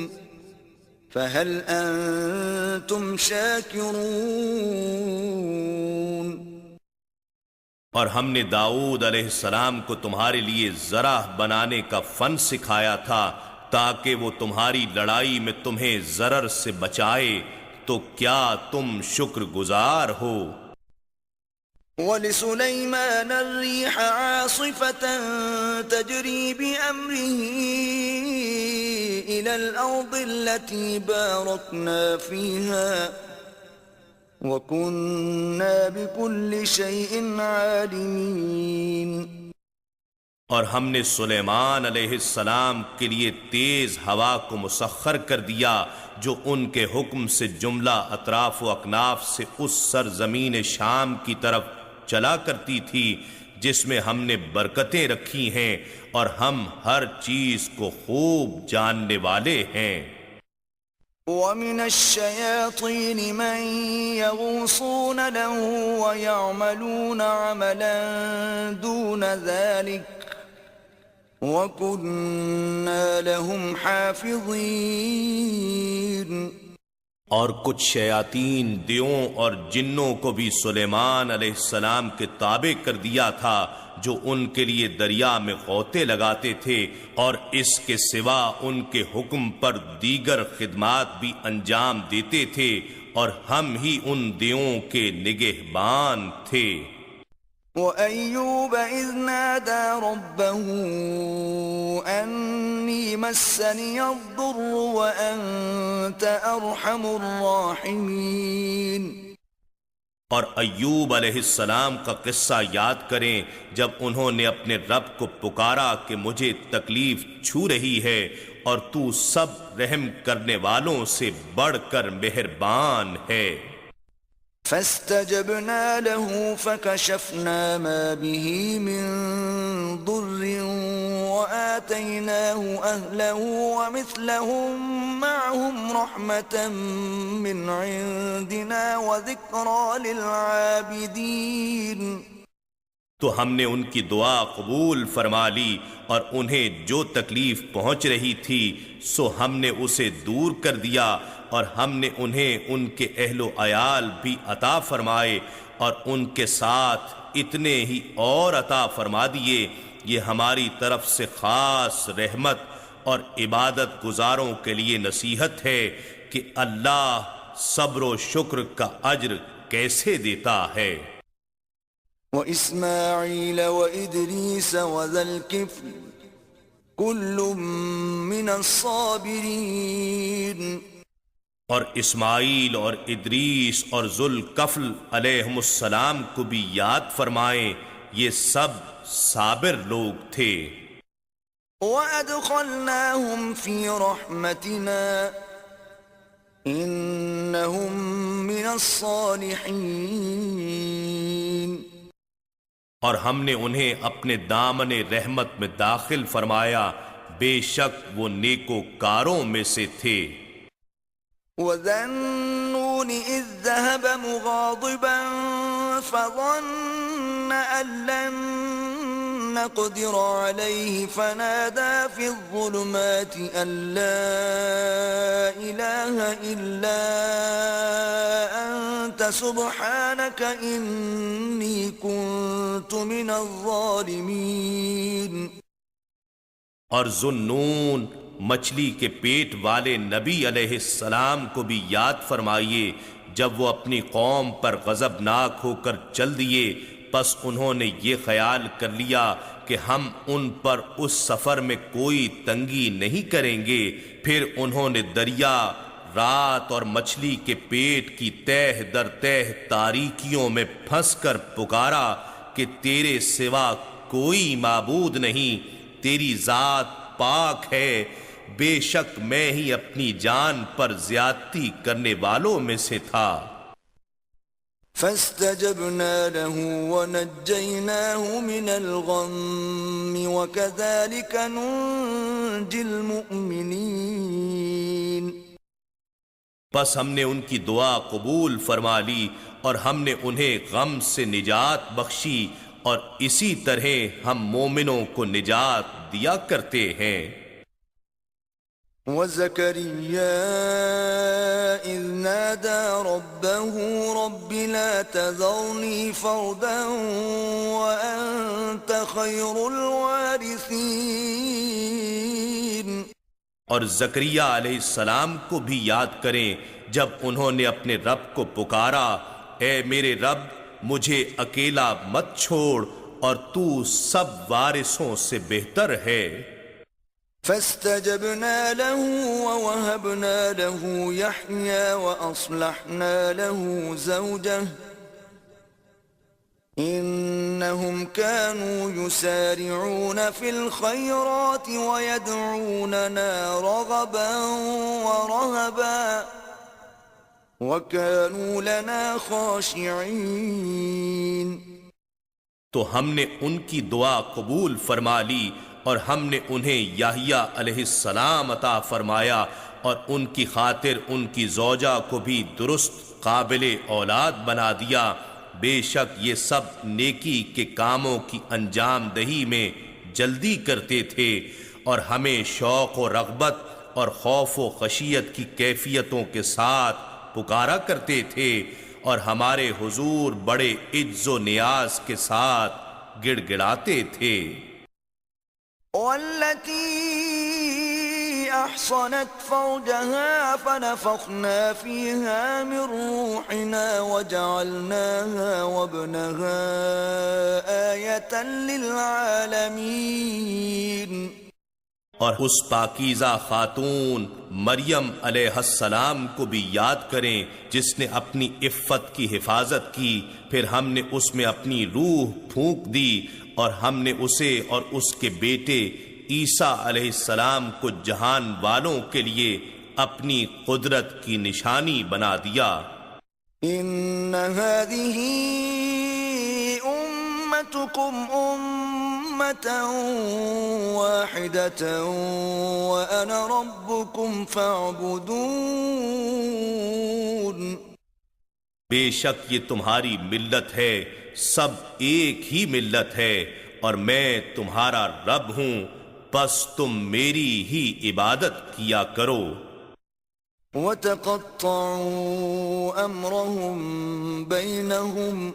فَهَلْ أَنْتُمْ شَاكِرُونَ۔ اور ہم نے داؤد علیہ السلام کو تمہارے لیے ذرہ بنانے کا فن سکھایا تھا تاکہ وہ تمہاری لڑائی میں تمہیں ضرر سے بچائے، تو کیا تم شکر گزار ہو؟ وَلِسُلَيْمَانَ الرِّيحَ عَاصِفَةً تَجْرِي بِأَمْرِهِ إِلَى الْأَرْضِ الَّتِي بَارَكْنَا فِيهَا وَكُنَّا بِكُلِّ شَيْءٍ عَالِمِينَ۔ اور ہم نے سلیمان علیہ السلام کے لیے تیز ہوا کو مسخر کر دیا جو ان کے حکم سے جملہ اطراف و اکناف سے اس سرزمین شام کی طرف چلا کرتی تھی جس میں ہم نے برکتیں رکھی ہیں، اور ہم ہر چیز کو خوب جاننے والے ہیں۔ وَمِنَ الشَّيَاطِينِ مَن يَغُوصُونَ لَهُ وَيَعْمَلُونَ عَمَلًا دُونَ ذَلِكَ وَكُنَّا لَهُمْ حَافِظِينَ۔ اور کچھ شیاطین دیوں اور جنوں کو بھی سلیمان علیہ السلام کے تابع کر دیا تھا جو ان کے لیے دریا میں غوطے لگاتے تھے، اور اس کے سوا ان کے حکم پر دیگر خدمات بھی انجام دیتے تھے، اور ہم ہی ان دیوں کے نگہبان تھے۔ وَأَيُّوبَ إِذْ نَادَى رَبَّهُ أَنِّي مَسَّنِيَ الضُّرُّ وَأَنْتَ أَرْحَمُ الرَّاحِمِينَ۔ اور ایوب علیہ السلام کا قصہ یاد کریں جب انہوں نے اپنے رب کو پکارا کہ مجھے تکلیف چھو رہی ہے، اور تو سب رحم کرنے والوں سے بڑھ کر مہربان ہے۔ فاستجبنا له فكشفنا ما به من ضر وآتيناه أهله ومثلهم معهم رحمة من عندنا وذكرى للعابدين۔ تو ہم نے ان کی دعا قبول فرما لی، اور انہیں جو تکلیف پہنچ رہی تھی سو ہم نے اسے دور کر دیا، اور ہم نے انہیں ان کے اہل و عیال بھی عطا فرمائے، اور ان کے ساتھ اتنے ہی اور عطا فرما دیے۔ یہ ہماری طرف سے خاص رحمت اور عبادت گزاروں کے لیے نصیحت ہے کہ اللہ صبر و شکر کا اجر کیسے دیتا ہے۔ وَإِسْمَاعِيلَ وَإِدْرِيسَ وَذَا الْكِفْلِ كُلٌّ مِّنَ الصَّابِرِينَ۔ اور اسماعیل اور ادریس اور ذوالکفل علیہم السلام کو بھی یاد فرمائیں، یہ سب صابر لوگ تھے۔ وَأَدْخَلْنَاهُمْ فِي رَحْمَتِنَا إِنَّهُمْ مِنَ الصَّالِحِينَ، اور ہم نے انہیں اپنے دامن رحمت میں داخل فرمایا، بے شک وہ نیکوکاروں میں سے تھے۔ وَذَا النُّونِ إِذ ذَّهَبَ مُغَاضِبًا فَظَنَّ أَن لَّن نَّقْدِرَ عَلَيْهِ فَنَادَىٰ فِي الظُّلُمَاتِ أَن لَّا إِلَٰهَ إِلَّا أَنتَ سُبْحَانَكَ إِنِّي كُنتُ مِنَ الظَّالِمِينَ۔ اور ذُنُّون مچھلی کے پیٹ والے نبی علیہ السلام کو بھی یاد فرمائیے، جب وہ اپنی قوم پر غضبناک ہو کر چل دیے، پس انہوں نے یہ خیال کر لیا کہ ہم ان پر اس سفر میں کوئی تنگی نہیں کریں گے۔ پھر انہوں نے دریا، رات اور مچھلی کے پیٹ کی تہ در تہ تاریکیوں میں پھنس کر پکارا کہ تیرے سوا کوئی معبود نہیں، تیری ذات پاک ہے، بے شک میں ہی اپنی جان پر زیادتی کرنے والوں میں سے تھا۔ فاستجبنا له ونجيناه من الغم وكذلك ننجي المؤمنين۔ بس ہم نے ان کی دعا قبول فرما لی اور ہم نے انہیں غم سے نجات بخشی، اور اسی طرح ہم مومنوں کو نجات دیا کرتے ہیں۔ وَزَكَرِيَّا إِذْ نَادَى رَبَّهُ رَبِّ لَا تَذَرْنِي فَرْدًا وَأَنْتَ خَيْرُ الْوَارِثِينَ۔ اور زکریا علیہ السلام کو بھی یاد کریں جب انہوں نے اپنے رب کو پکارا، اے میرے رب مجھے اکیلا مت چھوڑ، اور تو سب وارثوں سے بہتر ہے۔ فاستجبنا له ووهبنا له يحيى وأصلحنا له زوجه إنهم كانوا يسارعون في الخيرات ويدعوننا رغبا ورهبا وكانوا لنا خاشعين۔ تو ہم نے ان کی دعا قبول فرما لی، اور ہم نے انہیں یحییٰ علیہ السلام عطا فرمایا، اور ان کی خاطر ان کی زوجہ کو بھی درست قابل اولاد بنا دیا۔ بے شک یہ سب نیکی کے کاموں کی انجام دہی میں جلدی کرتے تھے، اور ہمیں شوق و رغبت اور خوف و خشیت کی کیفیتوں کے ساتھ پکارا کرتے تھے، اور ہمارے حضور بڑے عجز و نیاز کے ساتھ گڑ گڑاتے تھے۔ والتي أحصنت فرجها فنفخنا فيها من روحنا وجعلناها وابنها آية للعالمين۔ اور اس پاکیزہ خاتون مریم علیہ السلام کو بھی یاد کریں جس نے اپنی عفت کی حفاظت کی، پھر ہم نے اس میں اپنی روح پھونک دی، اور ہم نے اسے اور اس کے بیٹے عیسیٰ علیہ السلام کو جہان والوں کے لیے اپنی قدرت کی نشانی بنا دیا۔ ان هذه امتكم امة واحدة وانا ربكم فاعبدون۔ بے شک یہ تمہاری ملت ہے، سب ایک ہی ملت ہے، اور میں تمہارا رب ہوں، بس تم میری ہی عبادت کیا کرو۔ وَتَقَطَّعُوا أَمْرَهُمْ بَيْنَهُمْ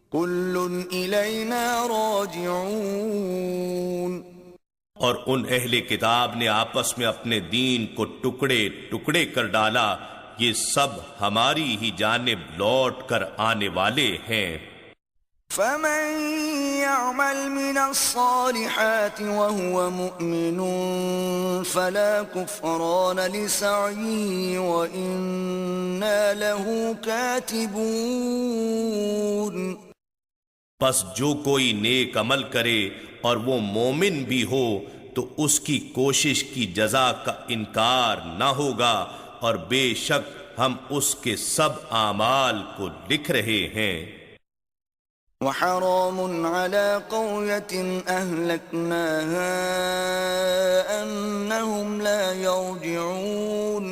كُلٌّ إِلَيْنَا رَاجِعُونَ۔ اور ان اہل کتاب نے آپس میں اپنے دین کو ٹکڑے ٹکڑے کر ڈالا، یہ سب ہماری ہی جانب لوٹ کر آنے والے ہیں۔ فمن يعمل من الصالحات وهو مؤمن فلا كفران لسعيه وإنا له كاتبون پس جو کوئی نیک عمل کرے اور وہ مومن بھی ہو تو اس کی کوشش کی جزا کا انکار نہ ہوگا، اور بے شک ہم اس کے سب اعمال کو لکھ رہے ہیں۔ وحرام على قرية أهلكناها أنهم لا يرجعون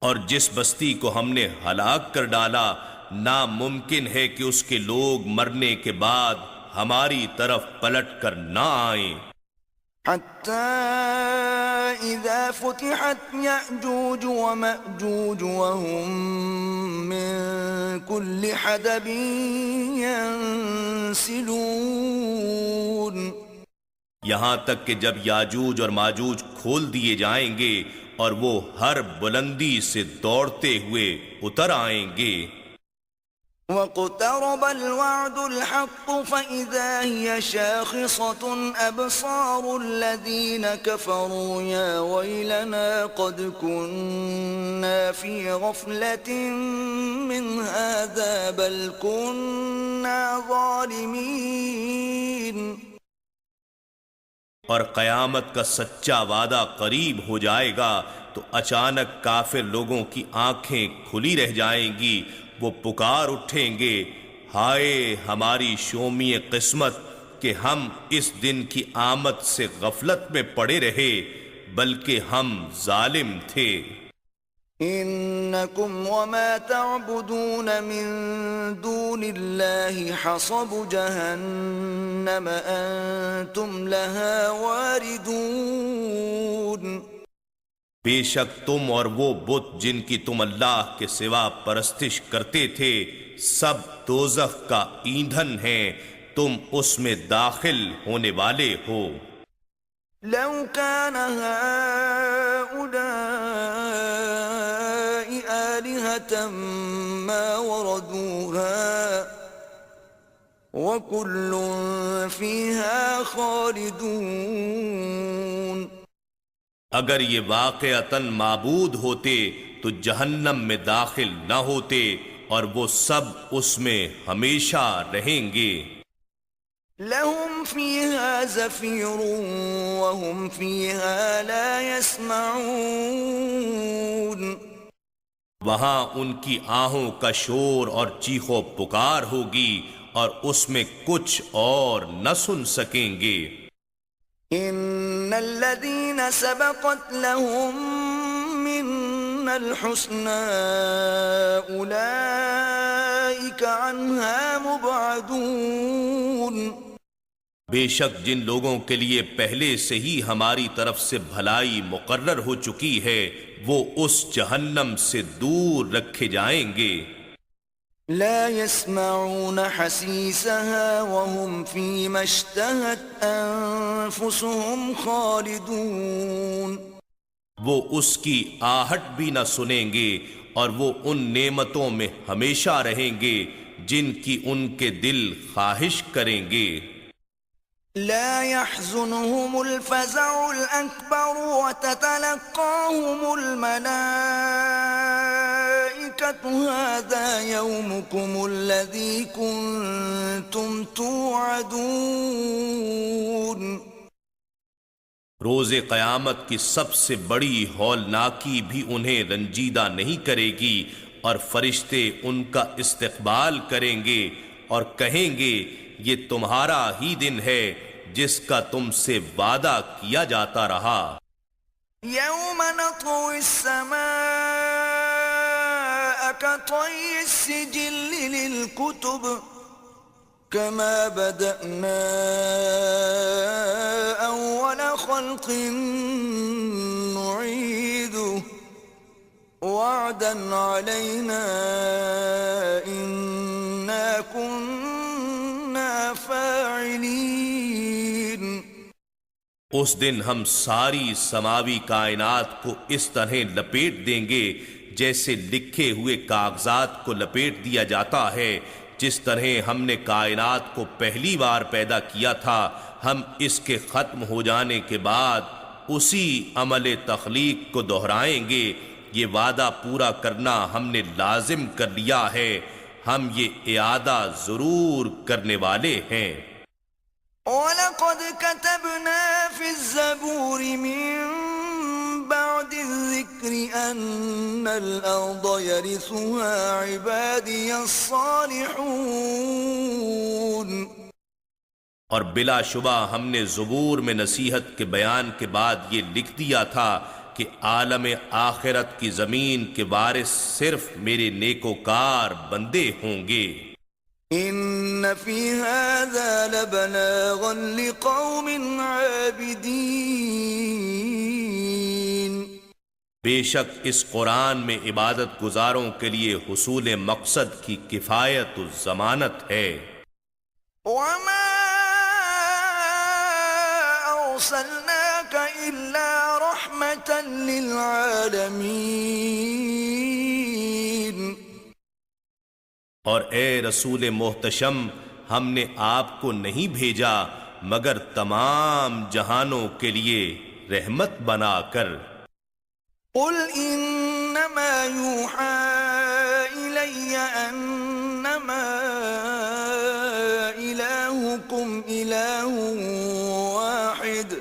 اور جس بستی کو ہم نے ہلاک کر ڈالا ناممکن ہے کہ اس کے لوگ مرنے کے بعد ہماری طرف پلٹ کر نہ آئیں۔ حتى إذا فتحت يأجوج ومأجوج وهم من كل حدب ينسلون یہاں تک کہ جب یاجوج اور ماجوج کھول دیے جائیں گے اور وہ ہر بلندی سے دوڑتے ہوئے اتر آئیں گے۔ واقترب الوعد الحق فإذا هي شاخصة أبصار الذين كفروا يا ويلنا قد كنا في غفلة من هذا بل كنا ظالمين۔ اور قیامت کا سچا وعدہ قریب ہو جائے گا تو اچانک کافر لوگوں کی آنکھیں کھلی رہ جائیں گی، وہ پکار اٹھیں گے، ہائے ہماری شومی قسمت کہ ہم اس دن کی آمد سے غفلت میں پڑے رہے بلکہ ہم ظالم تھے۔ انکم وما تعبدون من دون اللہ حصب جہنم انتم لها واردون۔ بے شک تم اور وہ بت جن کی تم اللہ کے سوا پرستش کرتے تھے سب دوزخ کا ایندھن ہیں، تم اس میں داخل ہونے والے ہو۔ لو كان هؤلاء آلهة ما وردوها وكل فيها خالدون۔ اگر یہ واقعتاً معبود ہوتے تو جہنم میں داخل نہ ہوتے اور وہ سب اس میں ہمیشہ رہیں گے۔ لهم فيها زفير وهم فيها لا يسمعون۔ وہاں ان کی آہوں کا شور اور چیخ و پکار ہوگی اور اس میں کچھ اور نہ سن سکیں گے۔ ان الذين سبقت لهم منا الحسنى اولئك عنها مبعدون۔ بے شک جن لوگوں کے لیے پہلے سے ہی ہماری طرف سے بھلائی مقرر ہو چکی ہے وہ اس جہنم سے دور رکھے جائیں گے۔ لا يسمعون حسيسها وهم فيما اشتهت أنفسهم خالدون۔ وہ اس کی آہٹ بھی نہ سنیں گے اور وہ ان نعمتوں میں ہمیشہ رہیں گے جن کی ان کے دل خواہش کریں گے۔ لا يحزنهم الفزع الأكبر وتتلقاهم الملائكة هذا يومكم الذي كنتم توعدون۔ روز قیامت کی سب سے بڑی ہولناکی بھی انہیں رنجیدہ نہیں کرے گی، اور فرشتے ان کا استقبال کریں گے اور کہیں گے یہ تمہارا ہی دن ہے جس کا تم سے وعدہ کیا جاتا رہا۔ يوم نطوي السماء كطي السجل للكتب كما بدأنا أول خلق نعيده وعدا علينا إنا كنا فاعلين۔ اس دن ہم ساری سماوی کائنات کو اس طرح لپیٹ دیں گے جیسے لکھے ہوئے کاغذات کو لپیٹ دیا جاتا ہے جس طرح ہم نے کائنات کو پہلی بار پیدا کیا تھا ہم اس کے ختم ہو جانے کے بعد اسی عمل تخلیق کو دہرائیں گے۔ یہ وعدہ پورا کرنا ہم نے لازم کر لیا ہے، ہم یہ اعادہ ضرور کرنے والے ہیں۔ وَلَقَدْ كَتَبْنَا فِي الزَّبُورِ مِن بَعْدِ الذِّكْرِ أَنَّ الْأَرْضَ يَرِثُهَا عِبَادِيَ الصَّالِحُونَ۔ اور بلا شبہ ہم نے زبور میں نصیحت کے بیان کے بعد یہ لکھ دیا تھا کہ عالم آخرت کی زمین کے وارث صرف میرے نیکوکار بندے ہوں گے۔ إِنَّ فِي هَذَا لَبَلَاغًا لِقَوْمٍ عَابِدِينَ۔ بے شک اس قرآن میں عبادت گزاروں کے لیے حصول مقصد کی کفایت و ضمانت ہے۔ وَمَا أَرْسَلْنَاكَ إِلَّا رَحْمَةً لِلْعَالَمِينَ۔ اور اے رسول محتشم ہم نے آپ کو نہیں بھیجا مگر تمام جہانوں کے لیے رحمت بنا کر۔ قُلْ إِنَّمَا يُوحَى إِلَيَّ أَنَّمَا إِلَٰهُكُمْ إِلَٰهٌ وَاحِدٌ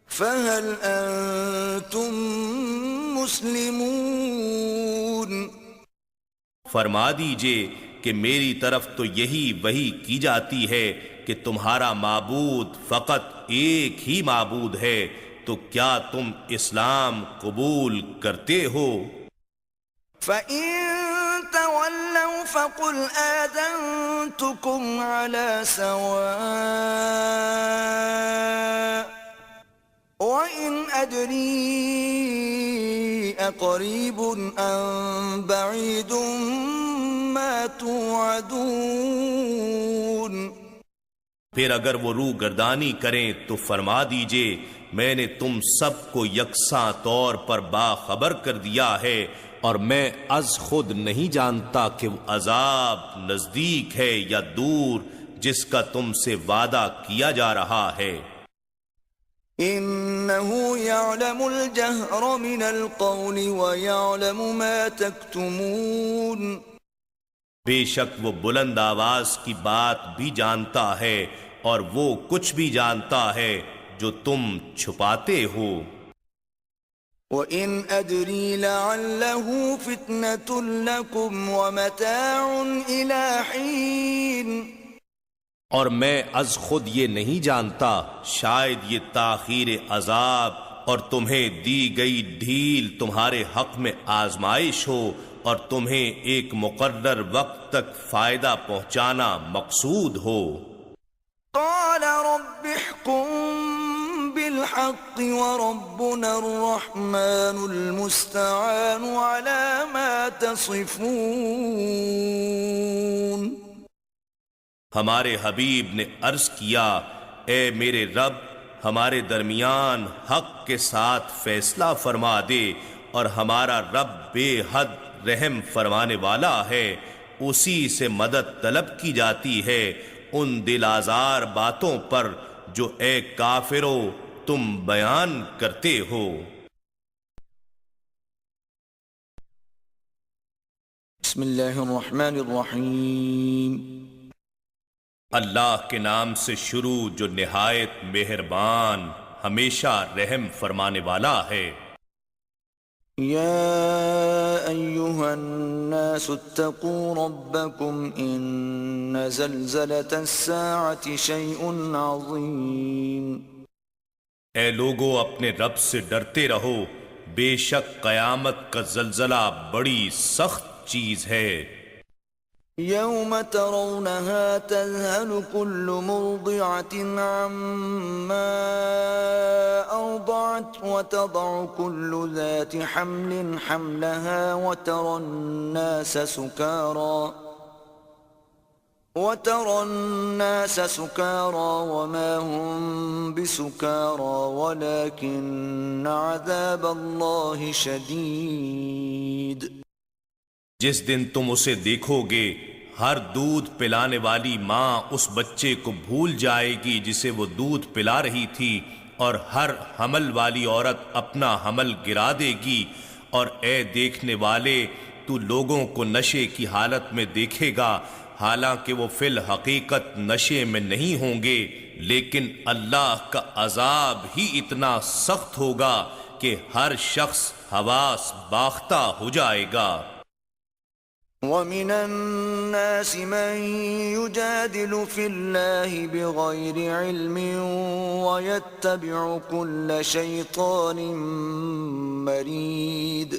فَهَلْ أَنتُم مُّسْلِمُونَ۔ فرما دیجئے کہ میری طرف تو یہی وحی کی جاتی ہے کہ تمہارا معبود فقط ایک ہی معبود ہے، تو کیا تم اسلام قبول کرتے ہو؟ فَإِن تَوَلَّوْا فَقُلْ آذَنتُكُمْ عَلَى سَوَاءٍ وَإِنْ أَدْرِي أَقَرِيبٌ أَمْ بَعِيدٌ مَا تُوعَدُونَ۔ پھر اگر وہ روح گردانی کریں تو فرما دیجئے میں نے تم سب کو یکساں طور پر باخبر کر دیا ہے، اور میں از خود نہیں جانتا کہ وہ عذاب نزدیک ہے یا دور جس کا تم سے وعدہ کیا جا رہا ہے۔ إِنَّهُ يَعْلَمُ الْجَهْرَ مِنَ الْقَوْلِ وَيَعْلَمُ مَا تَكْتُمُونَ۔ بے شک وہ بلند آواز کی بات بھی جانتا ہے اور وہ کچھ بھی جانتا ہے جو تم چھپاتے ہو۔ وَإِنْ أَدْرِي لَعَلَّهُ فِتْنَةٌ لَكُمْ وَمَتَاعٌ إِلَى حِينٍ۔ اور میں از خود یہ نہیں جانتا، شاید یہ تاخیر عذاب اور تمہیں دی گئی ڈھیل تمہارے حق میں آزمائش ہو، اور تمہیں ایک مقرر وقت تک فائدہ پہنچانا مقصود ہو۔ قال رب احكم بالحق وربنا الرحمن المستعان على ما تصفون۔ ہمارے حبیب نے عرض کیا، اے میرے رب ہمارے درمیان حق کے ساتھ فیصلہ فرما دے، اور ہمارا رب بے حد رحم فرمانے والا ہے، اسی سے مدد طلب کی جاتی ہے ان دل آزار باتوں پر جو اے کافرو تم بیان کرتے ہو۔ بسم اللہ الرحمن الرحیم۔ اللہ کے نام سے شروع جو نہایت مہربان ہمیشہ رحم فرمانے والا ہے۔ يا أيها الناس اتقوا ربكم إن زلزلة الساعة شيء عظيم۔ اے لوگو اپنے رب سے ڈرتے رہو، بے شک قیامت کا زلزلہ بڑی سخت چیز ہے۔ يوم ترونها تذهل كل مرضعة عما أرضعت وتضع كل ذات حمل حملها وترى الناس سكارى وما هم بسكارى ولكن عذاب الله شديد۔ جس دن تم اسے دیکھو گے ہر دودھ پلانے والی ماں اس بچے کو بھول جائے گی جسے وہ دودھ پلا رہی تھی، اور ہر حمل والی عورت اپنا حمل گرا دے گی۔ اور اے دیکھنے والے، تو لوگوں کو نشے کی حالت میں دیکھے گا، حالانکہ وہ فی الحقیقت نشے میں نہیں ہوں گے، لیکن اللہ کا عذاب ہی اتنا سخت ہوگا کہ ہر شخص حواس باختہ ہو جائے گا۔ وَمِنَ النَّاسِ مَن يُجَادِلُ فِي اللَّهِ بِغَيْرِ عِلْمٍ وَيَتَّبِعُ كُلَّ شَيْطَانٍ مَرِيدٍ۔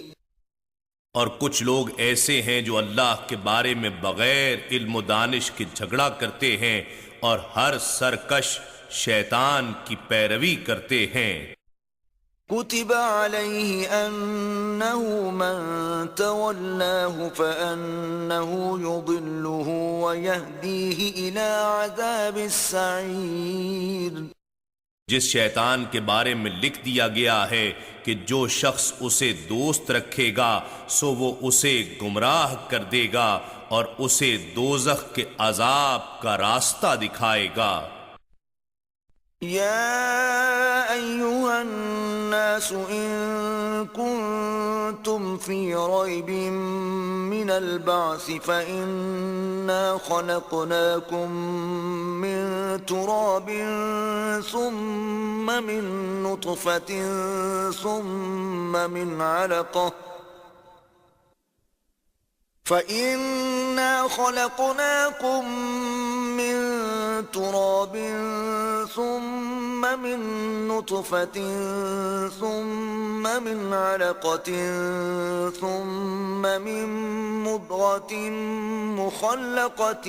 اور کچھ لوگ ایسے ہیں جو اللہ کے بارے میں بغیر علم و دانش کے جھگڑا کرتے ہیں اور ہر سرکش شیطان کی پیروی کرتے ہیں۔ كتب عليه أنه من تولاه فأنه يضله ويهديه إلى عذاب السعير۔ جس شیطان کے بارے میں لکھ دیا گیا ہے کہ جو شخص اسے دوست رکھے گا سو وہ اسے گمراہ کر دے گا اور اسے دوزخ کے عذاب کا راستہ دکھائے گا۔ يا أيها الناس إن كنتم في ريب من البعث فإنا خلقناكم من تراب ثم من نطفة ثم من علقة فإنا خلقناكم من تراب ثم من نطفة ثم من علقة ثم من مضغة مخلقة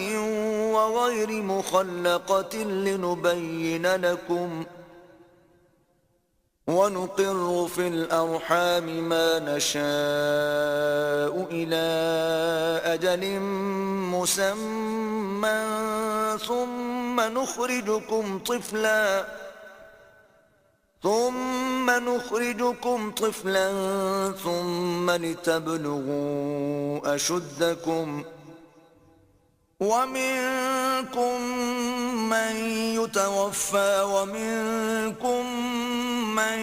وغير مخلقة لنبين لكم وَنُقِرُّ فِي الْأَرْحَامِ مَا نَشَاءُ إِلَىٰ أَجَلٍ مُّسَمًّى ثُمَّ نُخْرِجُكُمْ طِفْلًا ثُمَّ لِتَبْلُغُوا أَشُدَّكُمْ وَمِنكُم مَّن يُتَوَفَّىٰ وَمِنكُم مَّن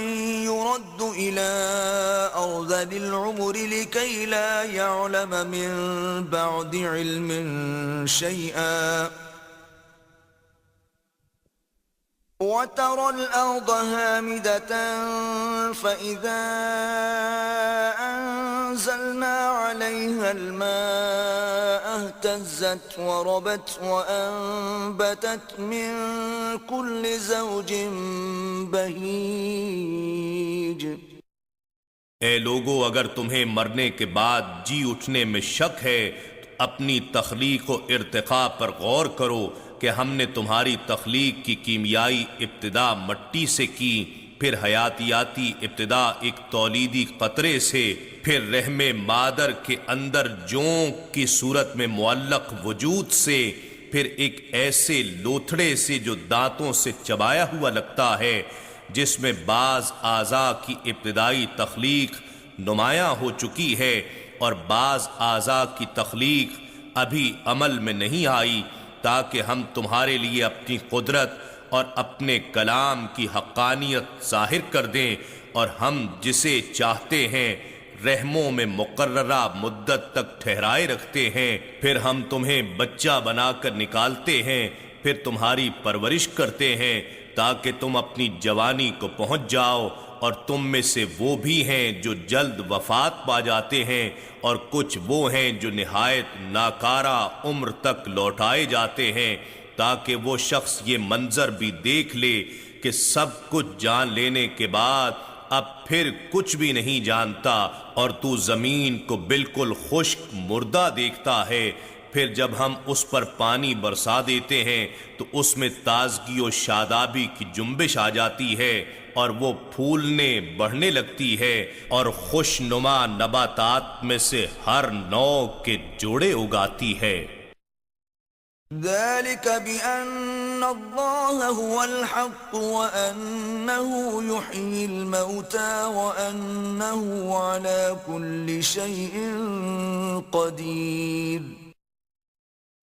يُرَدُّ إِلَىٰ أَرْذَلِ الْعُمُرِ لِكَيْ لَا يَعْلَمَ مِن بَعْدِ عِلْمٍ شَيْئًا وَتَرَى الْأَرْضَ هَامِدَةً فَإِذَا أَنزَلْنَا عَلَيْهَا الْمَاءَ اهْتَزَّتْ وَرَبَتْ وَأَنبَتَتْ مِن كُلِّ زَوْجٍ بَهِيجٍ۔ اے لوگو، اگر تمہیں مرنے کے بعد جی اٹھنے میں شک ہے تو اپنی تخلیق و ارتقاء پر غور کرو کہ ہم نے تمہاری تخلیق کی کیمیائی ابتدا مٹی سے کی، پھر حیاتیاتی ابتدا ایک تولیدی قطرے سے، پھر رحم مادر کے اندر جونک کی صورت میں معلق وجود سے، پھر ایک ایسے لوتھڑے سے جو دانتوں سے چبایا ہوا لگتا ہے، جس میں بعض اعضاء کی ابتدائی تخلیق نمایاں ہو چکی ہے اور بعض اعضاء کی تخلیق ابھی عمل میں نہیں آئی، تاکہ ہم تمہارے لیے اپنی قدرت اور اپنے کلام کی حقانیت ظاہر کر دیں، اور ہم جسے چاہتے ہیں رحموں میں مقررہ مدت تک ٹھہرائے رکھتے ہیں، پھر ہم تمہیں بچہ بنا کر نکالتے ہیں، پھر تمہاری پرورش کرتے ہیں تاکہ تم اپنی جوانی کو پہنچ جاؤ، اور تم میں سے وہ بھی ہیں جو جلد وفات پا جاتے ہیں، اور کچھ وہ ہیں جو نہایت ناکارہ عمر تک لوٹائے جاتے ہیں، تاکہ وہ شخص یہ منظر بھی دیکھ لے کہ سب کچھ جان لینے کے بعد اب پھر کچھ بھی نہیں جانتا، اور تو زمین کو بالکل خشک مردہ دیکھتا ہے، پھر جب ہم اس پر پانی برسا دیتے ہیں تو اس میں تازگی و شادابی کی جنبش آ جاتی ہے، اور وہ پھولنے بڑھنے لگتی ہے، اور خوش نما نباتات میں سے ہر نوع کے جوڑے اگاتی ہے۔ ذلك بأن الله هو الحق وأنه يحيي الموتى وأنه على كل شيء قدير۔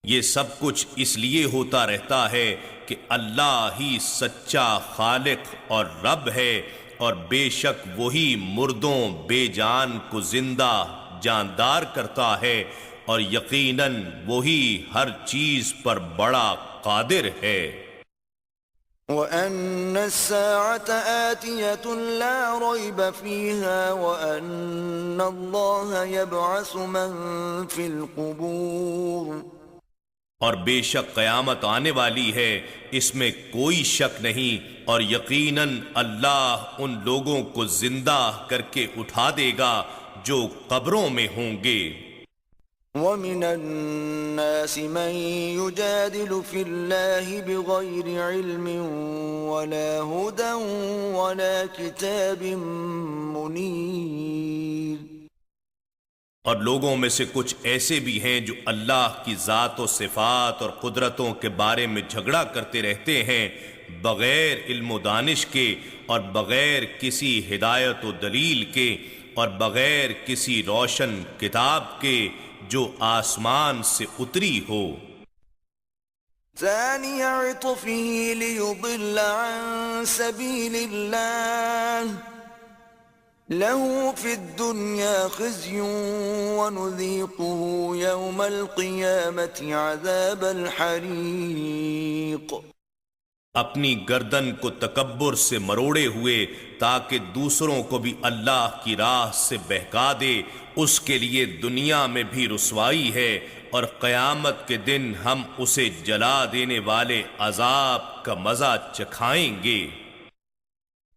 یہ سب کچھ اس لیے ہوتا رہتا ہے کہ اللہ ہی سچا خالق اور رب ہے، اور بے شک وہی مردوں بے جان کو زندہ جاندار کرتا ہے، اور یقیناً وہی ہر چیز پر بڑا قادر ہے۔ وَأَنَّ السَّاعَةَ آتِيَةٌ لَا رَيْبَ فِيهَا وَأَنَّ اللَّهَ يَبْعَثُ مَن فِي الْقُبُورِ، اور بے شک قیامت آنے والی ہے، اس میں کوئی شک نہیں، اور یقیناً اللہ ان لوگوں کو زندہ کر کے اٹھا دے گا جو قبروں میں ہوں گے۔ وَمِنَ النَّاسِ مَن يُجَادِلُ فِي اللَّهِ بِغَيْرِ عِلْمٍ وَلَا هُدًى وَلَا كِتَابٍ مُنِيرٍ، اور لوگوں میں سے کچھ ایسے بھی ہیں جو اللہ کی ذات و صفات اور قدرتوں کے بارے میں جھگڑا کرتے رہتے ہیں بغیر علم و دانش کے، اور بغیر کسی ہدایت و دلیل کے، اور بغیر کسی روشن کتاب کے جو آسمان سے اتری ہو۔ ثَانِيَ عِطْفِهِ لِيُضِلَّ عَن سَبِيلِ اللَّهِ لَهُ فِي الدُّنْيَا خِزْيٌ وَنُذِيقُهُ يَوْمَ الْقِيَامَةِ عَذَابَ الْحَرِيقِ، اپنی گردن کو تکبر سے مروڑے ہوئے تاکہ دوسروں کو بھی اللہ کی راہ سے بہکا دے، اس کے لیے دنیا میں بھی رسوائی ہے، اور قیامت کے دن ہم اسے جلا دینے والے عذاب کا مزہ چکھائیں گے۔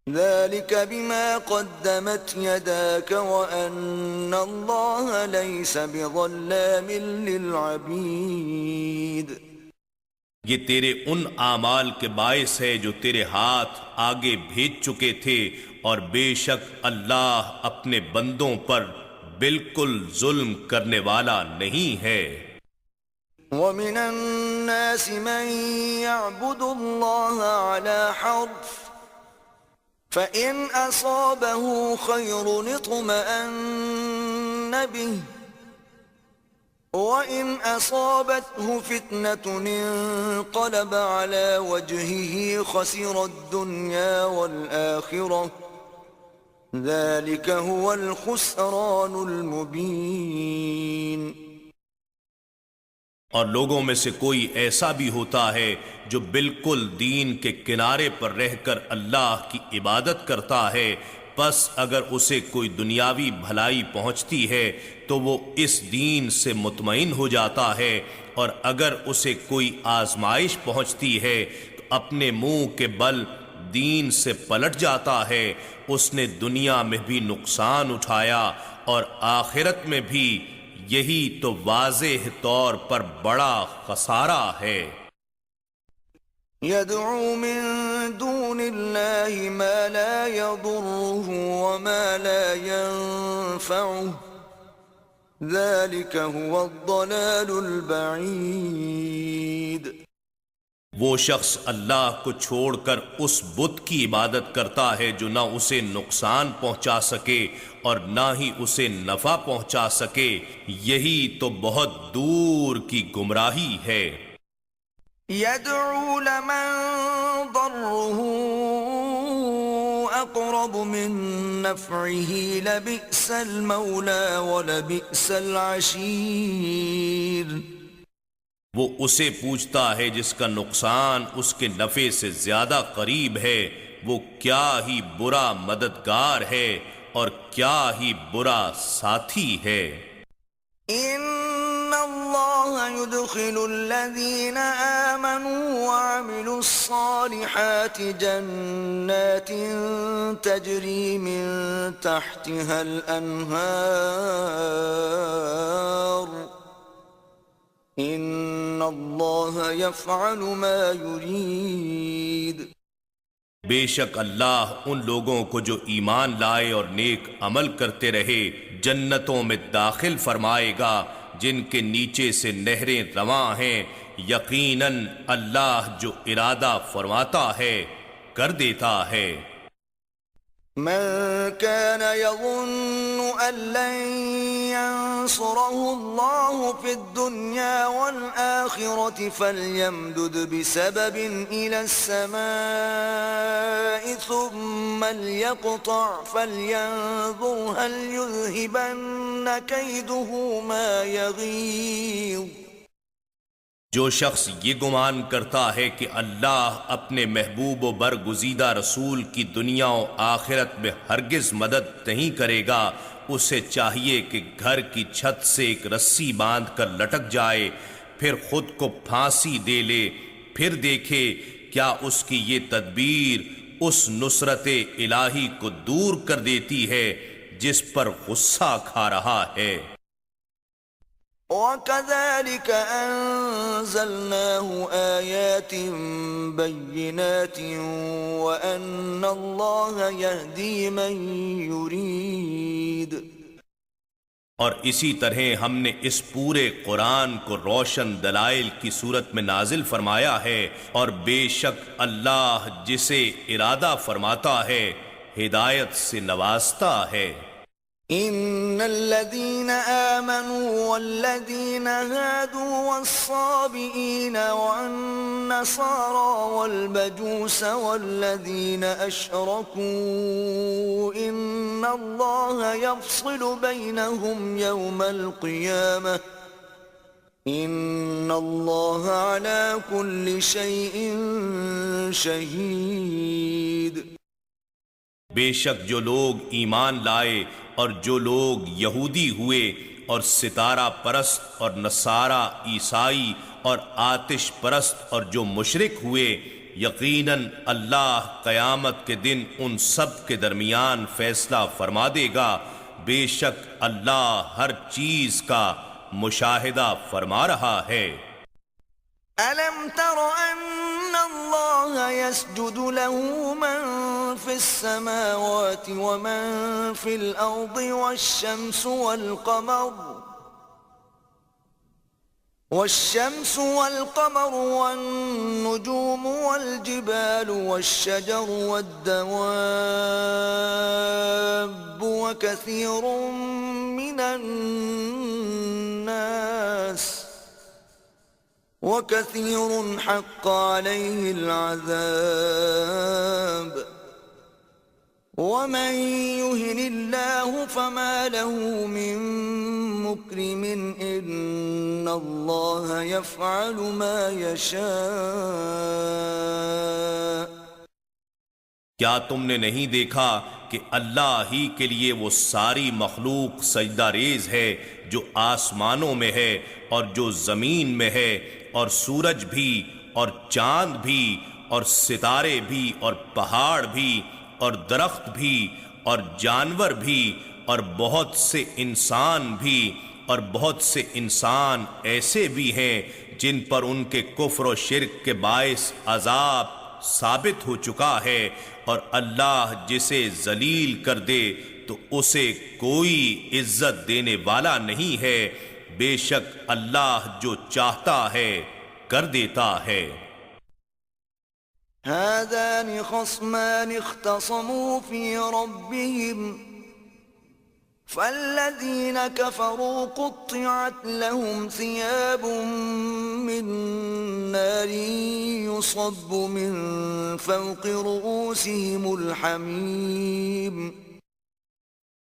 ذَلِكَ بِمَا قَدَّمَتْ يَدَاكَ وَأَنَّ اللَّهَ لَيْسَ بِظَلَّامٍ لِّلْعَبِيدِ، یہ تیرے ان اعمال کے باعث ہے جو تیرے ہاتھ آگے بھیج چکے تھے، اور بے شک اللہ اپنے بندوں پر بالکل ظلم کرنے والا نہیں ہے۔ وَمِنَ النَّاسِ مَن يَعْبُدُ اللَّهَ عَلَى حَرْفٍ فَإِنْ أَصَابَهُ خَيْرٌ اطْمَأَنَّ بِهِ وَإِنْ أَصَابَتْهُ فِتْنَةٌ انقَلَبَ عَلَى وَجْهِهِ خَسِرَ الدُّنْيَا وَالْآخِرَةَ ذَلِكَ هُوَ الْخُسْرَانُ الْمُبِينُ۔ اور لوگوں میں سے کوئی ایسا بھی ہوتا ہے جو بالکل دین کے کنارے پر رہ کر اللہ کی عبادت کرتا ہے، پس اگر اسے کوئی دنیاوی بھلائی پہنچتی ہے تو وہ اس دین سے مطمئن ہو جاتا ہے، اور اگر اسے کوئی آزمائش پہنچتی ہے تو اپنے منہ کے بل دین سے پلٹ جاتا ہے۔ اس نے دنیا میں بھی نقصان اٹھایا اور آخرت میں بھی، یہی تو واضح طور پر بڑا خسارہ ہے۔ يَدْعُو مِن دُونِ اللَّهِ مَا لَا يَضُرُّهُ وَمَا لَا يَنفَعُهُ ذَلِكَ هُوَ الضَّلَالُ الْبَعِيدُ، وہ شخص اللہ کو چھوڑ کر اس بت کی عبادت کرتا ہے جو نہ اسے نقصان پہنچا سکے اور نہ ہی اسے نفع پہنچا سکے، یہی تو بہت دور کی گمراہی ہے۔ يَدْعُو لَمَن ضَرُّهُ أَقْرَبُ مِن نَّفْعِهِ لَبِئْسَ الْمَوْلَى وَلَبِئْسَ الْعَشِيرُ، وہ اسے پوچھتا ہے جس کا نقصان اس کے نفع سے زیادہ قریب ہے، وہ کیا ہی برا مددگار ہے اور کیا ہی برا ساتھی ہے۔ إِنَّ اللَّهَ يُدْخِلُ الَّذِينَ آمَنُوا وَعَمِلُوا الصَّالِحَاتِ جَنَّاتٍ تَجْرِي مِن تَحْتِهَا الْأَنْهَارُ إِنَّ اللَّهَ يَفْعَلُ مَا يُرِيدُ، بے شک اللہ ان لوگوں کو جو ایمان لائے اور نیک عمل کرتے رہے جنتوں میں داخل فرمائے گا جن کے نیچے سے نہریں رواں ہیں، یقیناً اللہ جو ارادہ فرماتا ہے کر دیتا ہے۔ من كان يظن أن لن ينصره الله في الدنيا والآخرة فليمدد بسبب إلى السماء ثم ليقطع فلينظر هل يذهبن كيده ما يغيظ. جو شخص یہ گمان کرتا ہے کہ اللہ اپنے محبوب و برگزیدہ رسول کی دنیا و آخرت میں ہرگز مدد نہیں کرے گا، اسے چاہیے کہ گھر کی چھت سے ایک رسی باندھ کر لٹک جائے، پھر خود کو پھانسی دے لے، پھر دیکھے کیا اس کی یہ تدبیر اس نصرت الہی کو دور کر دیتی ہے جس پر غصہ کھا رہا ہے۔ وَكَذَلِكَ أَنزَلْنَاهُ آيَاتٍ بَيِّنَاتٍ وَأَنَّ اللَّهَ يَهْدِي مَن يُرِيدُ. اور اسی طرح ہم نے اس پورے قرآن کو روشن دلائل کی صورت میں نازل فرمایا ہے، اور بے شک اللہ جسے ارادہ فرماتا ہے ہدایت سے نوازتا ہے۔ ان الذين آمنوا والذين هادوا والصابئين والنصارى والمجوس والذين أشركوا إن الله يفصل بينهم يوم القيامة إن الله على كل شيء شهيد. بے شک جو لوگ ایمان لائے اور جو لوگ یہودی ہوئے اور ستارہ پرست اور نصارہ عیسائی اور آتش پرست اور جو مشرک ہوئے، یقیناً اللہ قیامت کے دن ان سب کے درمیان فیصلہ فرما دے گا، بے شک اللہ ہر چیز کا مشاہدہ فرما رہا ہے۔ أَلَمْ تَرَ أَنَّ اللَّهَ يَسْجُدُ لَهُ مَن فِي السَّمَاوَاتِ وَمَن فِي الْأَرْضِ وَالشَّمْسُ وَالْقَمَرُ وَالنُّجُومُ وَالْجِبَالُ وَالشَّجَرُ وَالدَّوَابُّ وَكَثِيرٌ حَقَّ عَلَيْهِ الْعَذَابُ وَمَن يُهِنِ اللَّهُ فَمَا لَهُ مِن مُّكْرِمٍ إِنَّ اللَّهَ يَفْعَلُ مَا يَشَاءُ. کیا تم نے نہیں دیکھا کہ اللہ ہی کے لیے وہ ساری مخلوق سجدہ ریز ہے جو آسمانوں میں ہے اور جو زمین میں ہے، اور سورج بھی اور چاند بھی اور ستارے بھی اور پہاڑ بھی اور درخت بھی اور جانور بھی اور بہت سے انسان بھی، اور بہت سے انسان ایسے بھی ہیں جن پر ان کے کفر و شرک کے باعث عذاب ثابت ہو چکا ہے، اور اللہ جسے ذلیل کر دے تو اسے کوئی عزت دینے والا نہیں ہے، بے شک اللہ جو چاہتا ہے کر دیتا ہے۔ هذان خصمان اختصموا في ربهم فالذين كفروا قطعت لهم ثياب من نار يصب من فوق رؤوسهم الحميم.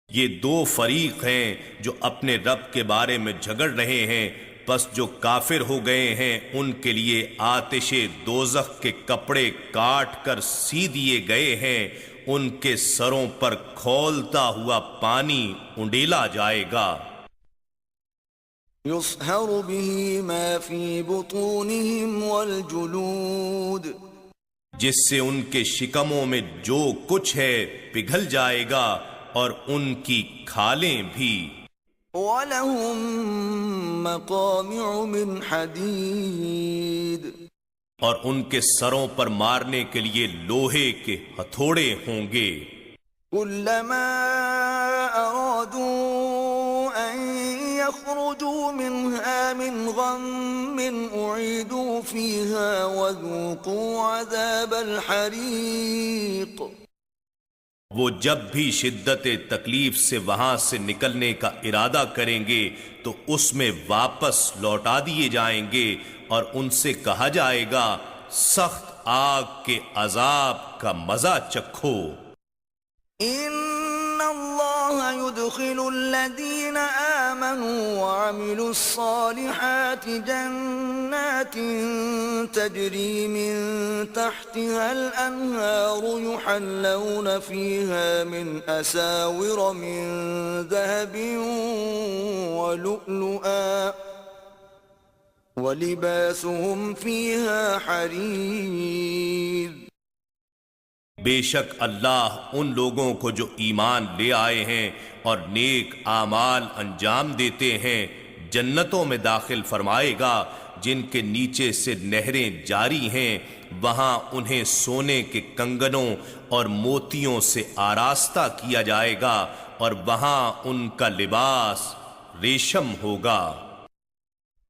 یہ دو فریق ہیں جو اپنے رب کے بارے میں جھگڑ رہے ہیں، پس جو کافر ہو گئے ہیں ان کے لیے آتش دوزخ کے کپڑے کاٹ کر سی دیے گئے ہیں، ان کے سروں پر کھولتا ہوا پانی انڈیلا جائے گا۔ يصهر به ما في بطونهم والجلود، جس سے ان کے شکموں میں جو کچھ ہے پگھل جائے گا اور ان کی کھالیں بھی۔ وَلَهُم مَّقَامِعُ مِنْ حَدِيدٍ، اور ان کے سروں پر مارنے کے لیے لوہے کے ہتھوڑے ہوں گے۔ كُلَّمَا أَرَادُوا أَن يَخْرُجُوا مِنْهَا مِنْ غَمٍّ أُعِيدُوا فِيهَا وَذُوقُوا عَذَابَ الْحَرِيقِ. وہ جب بھی شدت تکلیف سے وہاں سے نکلنے کا ارادہ کریں گے تو اس میں واپس لوٹا دیے جائیں گے اور ان سے کہا جائے گا سخت آگ کے عذاب کا مزہ چکھو۔ ان اللہ يدخل الذین آمنوا وعملوا الصالحات جنات تجری من تحتها الانہار يحلون فيها من اساور من ذهب ولؤلؤا ولباسهم فيها حرير۔ بے شک اللہ ان لوگوں کو جو ایمان لے آئے ہیں اور نیک اعمال انجام دیتے ہیں جنتوں میں داخل فرمائے گا جن کے نیچے سے نہریں جاری ہیں، وہاں انہیں سونے کے کنگنوں اور موتیوں سے آراستہ کیا جائے گا اور وہاں ان کا لباس ریشم ہوگا۔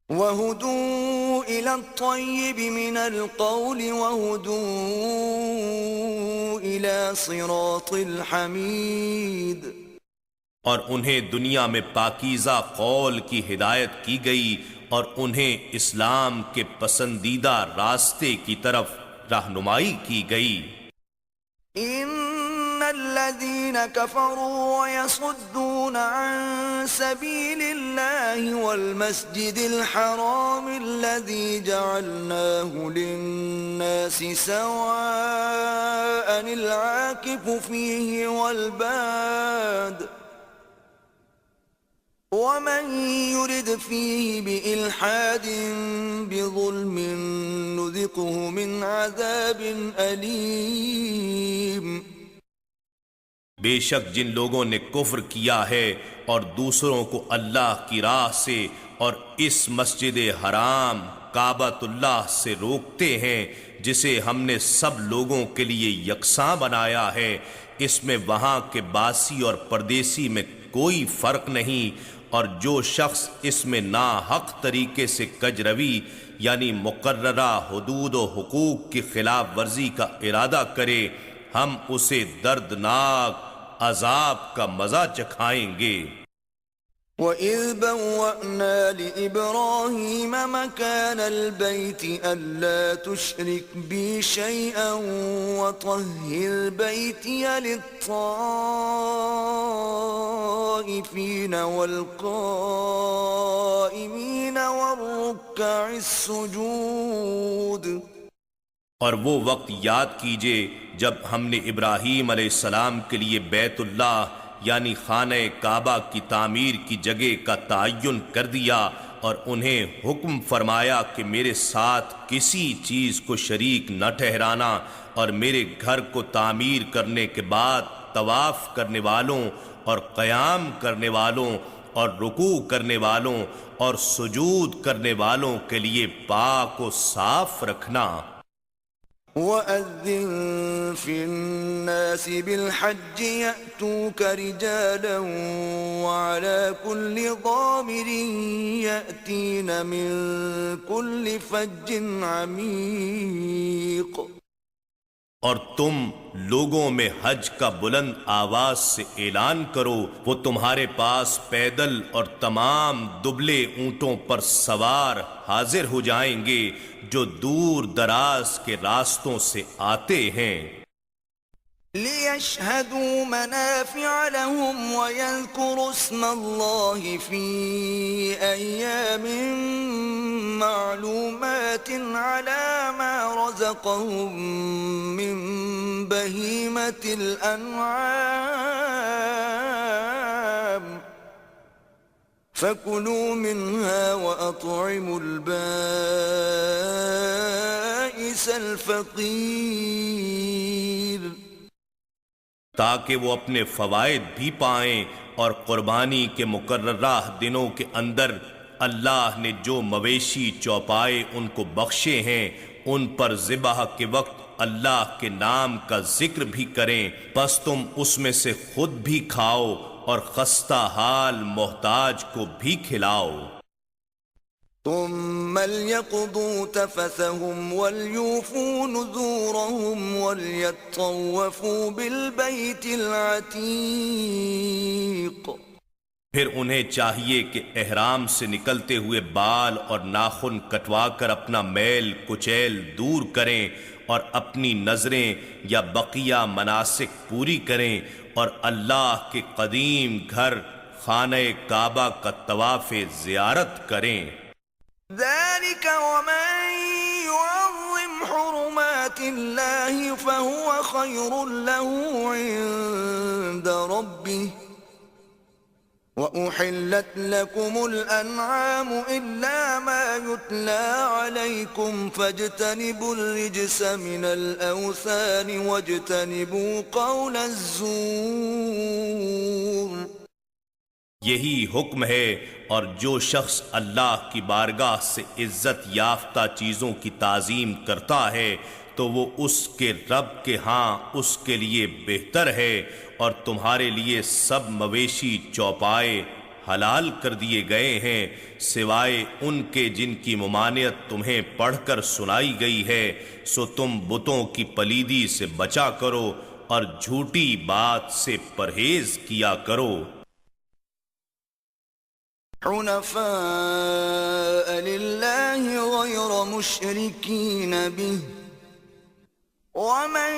وَهُدُوا إِلَى الطَّيِّبِ مِنَ الْقَوْلِ وَهُدُوا إِلَى صِرَاطِ الْحَمِيدِ۔ اور انہیں دنیا میں پاکیزہ قول کی ہدایت کی گئی اور انہیں اسلام کے پسندیدہ راستے کی طرف رہنمائی کی گئی۔ ان الذين كفروا ويصدون عن سبيل الله والمسجد الحرام الذي جعلناه للناس سواء العاكف فيه والباد ومن يرد فيه بإلحاد بظلم نذقه من عذاب أليم۔ بے شک جن لوگوں نے کفر کیا ہے اور دوسروں کو اللہ کی راہ سے اور اس مسجد حرام کعبۃ اللہ سے روکتے ہیں جسے ہم نے سب لوگوں کے لیے یکساں بنایا ہے، اس میں وہاں کے باسی اور پردیسی میں کوئی فرق نہیں، اور جو شخص اس میں ناحق طریقے سے کجروی یعنی مقررہ حدود و حقوق کی خلاف ورزی کا ارادہ کرے ہم اسے دردناک عذاب کا مزہ چکھائیں گے۔ وَإِذْ بَوَّأْنَا لِإِبْرَاهِيمَ مَكَانَ الْبَيْتِ أَلَّا تُشْرِكْ بِي شَيْئًا وَطَهِّرْ بَيْتِيَ لِلطَّائِفِينَ وَالْقَائِمِينَ وَالرُّكَّعِ السُّجُودِ۔ اور وہ وقت یاد کیجئے جب ہم نے ابراہیم علیہ السلام کے لیے بیت اللہ یعنی خانہ کعبہ کی تعمیر کی جگہ کا تعین کر دیا اور انہیں حکم فرمایا کہ میرے ساتھ کسی چیز کو شریک نہ ٹھہرانا، اور میرے گھر کو تعمیر کرنے کے بعد طواف کرنے والوں اور قیام کرنے والوں اور رکوع کرنے والوں اور سجود کرنے والوں کے لیے پاک و صاف رکھنا۔ وَأَذِّن فِي النَّاسِ بِالْحَجِّ يَأْتُوكَ رِجَالًا وَعَلَى كُلِّ ضَامِرٍ يَأْتِينَ مِن كُلِّ فَجٍّ عَمِيقٍ۔ اور تم لوگوں میں حج کا بلند آواز سے اعلان کرو، وہ تمہارے پاس پیدل اور تمام دبلے اونٹوں پر سوار حاضر ہو جائیں گے جو دور دراز کے راستوں سے آتے ہیں۔ لِيَشْهَدُوا مَنَافِعَ لَهُمْ وَيَذْكُرُوا اسْمَ اللَّهِ فِي أَيَّامٍ مَّعْلُومَاتٍ عَلَى مَا رَزَقَهُم مِّن بَهِيمَةِ الْأَنْعَامِ فَكُلُوا مِنْهَا وَأَطْعِمُوا الْبَائِسَ الْفَقِيرَ، تاکہ وہ اپنے فوائد بھی پائیں، اور قربانی کے مقررہ دنوں کے اندر اللہ نے جو مویشی چوپائے ان کو بخشے ہیں ان پر ذبح کے وقت اللہ کے نام کا ذکر بھی کریں، پس تم اس میں سے خود بھی کھاؤ اور خستہ حال محتاج کو بھی کھلاؤ۔ ثم ليقضوا تفثهم وليوفوا نذورهم وليطوفوا بالبيت العتيق. پھر انہیں چاہیے کہ احرام سے نکلتے ہوئے بال اور ناخن کٹوا کر اپنا میل کچیل دور کریں اور اپنی نظریں یا بقیہ مناسک پوری کریں اور اللہ کے قدیم گھر خانہ کعبہ کا طواف زیارت کریں. ذلك ومن يعظم حرمات الله فهو خير له عند ربه وأحلت لكم الأنعام إلا ما يتلى عليكم فاجتنبوا الرجس من الأوثان واجتنبوا قول الزور. یہی حکم ہے، اور جو شخص اللہ کی بارگاہ سے عزت یافتہ چیزوں کی تعظیم کرتا ہے تو وہ اس کے رب کے ہاں اس کے لیے بہتر ہے، اور تمہارے لیے سب مویشی چوپائے حلال کر دیے گئے ہیں سوائے ان کے جن کی ممانعت تمہیں پڑھ کر سنائی گئی ہے. سو تم بتوں کی پلیدی سے بچا کرو اور جھوٹی بات سے پرہیز کیا کرو. حنفاء لله غير مشركين به ومن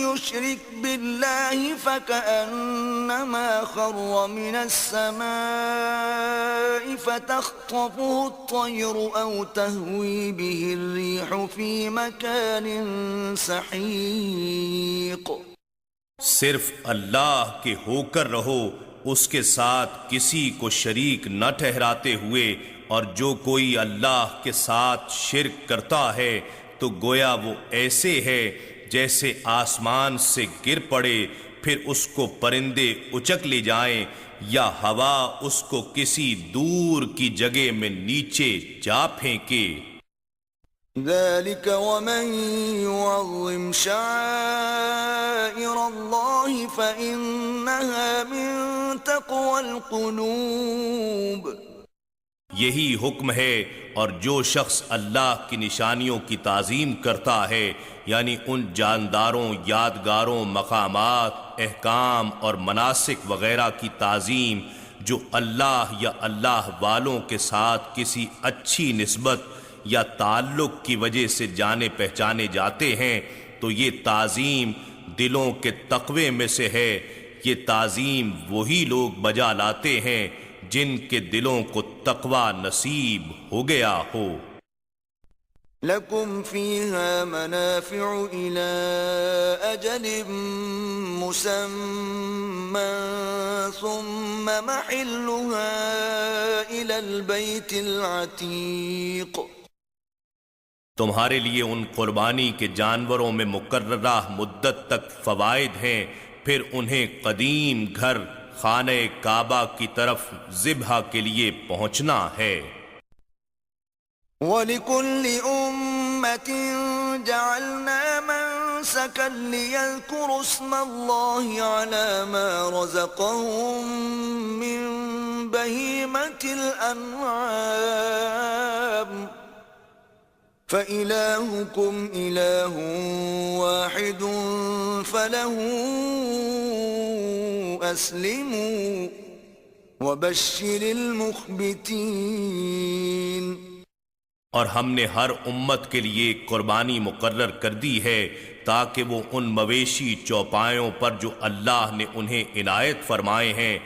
يشرك بالله فكأنما خر من السماء فتخطفه الطير أو تهوي به الريح في مكان سحيق. صرف اللہ کے ہو کر رہو، اس کے ساتھ کسی کو شریک نہ ٹھہراتے ہوئے، اور جو کوئی اللہ کے ساتھ شرک کرتا ہے تو گویا وہ ایسے ہے جیسے آسمان سے گر پڑے پھر اس کو پرندے اچک لے جائیں یا ہوا اس کو کسی دور کی جگہ میں نیچے جا پھینکے. ذلك ومن يعظم شعائر الله فإنها من تقوى القلوب. یہی حکم ہے، اور جو شخص اللہ کی نشانیوں کی تعظیم کرتا ہے، یعنی ان جانداروں، یادگاروں، مقامات، احکام اور مناسک وغیرہ کی تعظیم جو اللہ یا اللہ والوں کے ساتھ کسی اچھی نسبت یا تعلق کی وجہ سے جانے پہچانے جاتے ہیں، تو یہ تعظیم دلوں کے تقوی میں سے ہے. یہ تعظیم وہی لوگ بجا لاتے ہیں جن کے دلوں کو تقوی نصیب ہو گیا ہو. لَكُمْ فِيهَا مَنَافِعُ إِلَىٰ أَجَلٍ مُّسَمًّى ثُمَّ مَحِلُّهَا إِلَى الْبَيْتِ الْعَتِيقِ. تمہارے لیے ان قربانی کے جانوروں میں مقررہ مدت تک فوائد ہیں، پھر انہیں قدیم گھر خانہ کعبہ کی طرف ذبح کے لیے پہنچنا ہے. وَلِكُلِّ أُمَّةٍ جَعَلْنَا مَنسَكًا لِيَذْكُرُوا اسْمَ اللَّهِ عَلَى مَا رَزَقَهُم مِّن بَهِيمَةِ الْأَنْعَامِ فَإِلَٰهُكُمْ إِلَٰهٌ وَاحِدٌ فَلَهُ أَسْلِمُوا وَبَشِّرِ الْمُخْبِتِينَ. اور ہم نے ہر امت کے لیے قربانی مقرر کر دی ہے تاکہ وہ ان مویشی چوپایوں پر جو اللہ نے انہیں عنایت فرمائے ہیں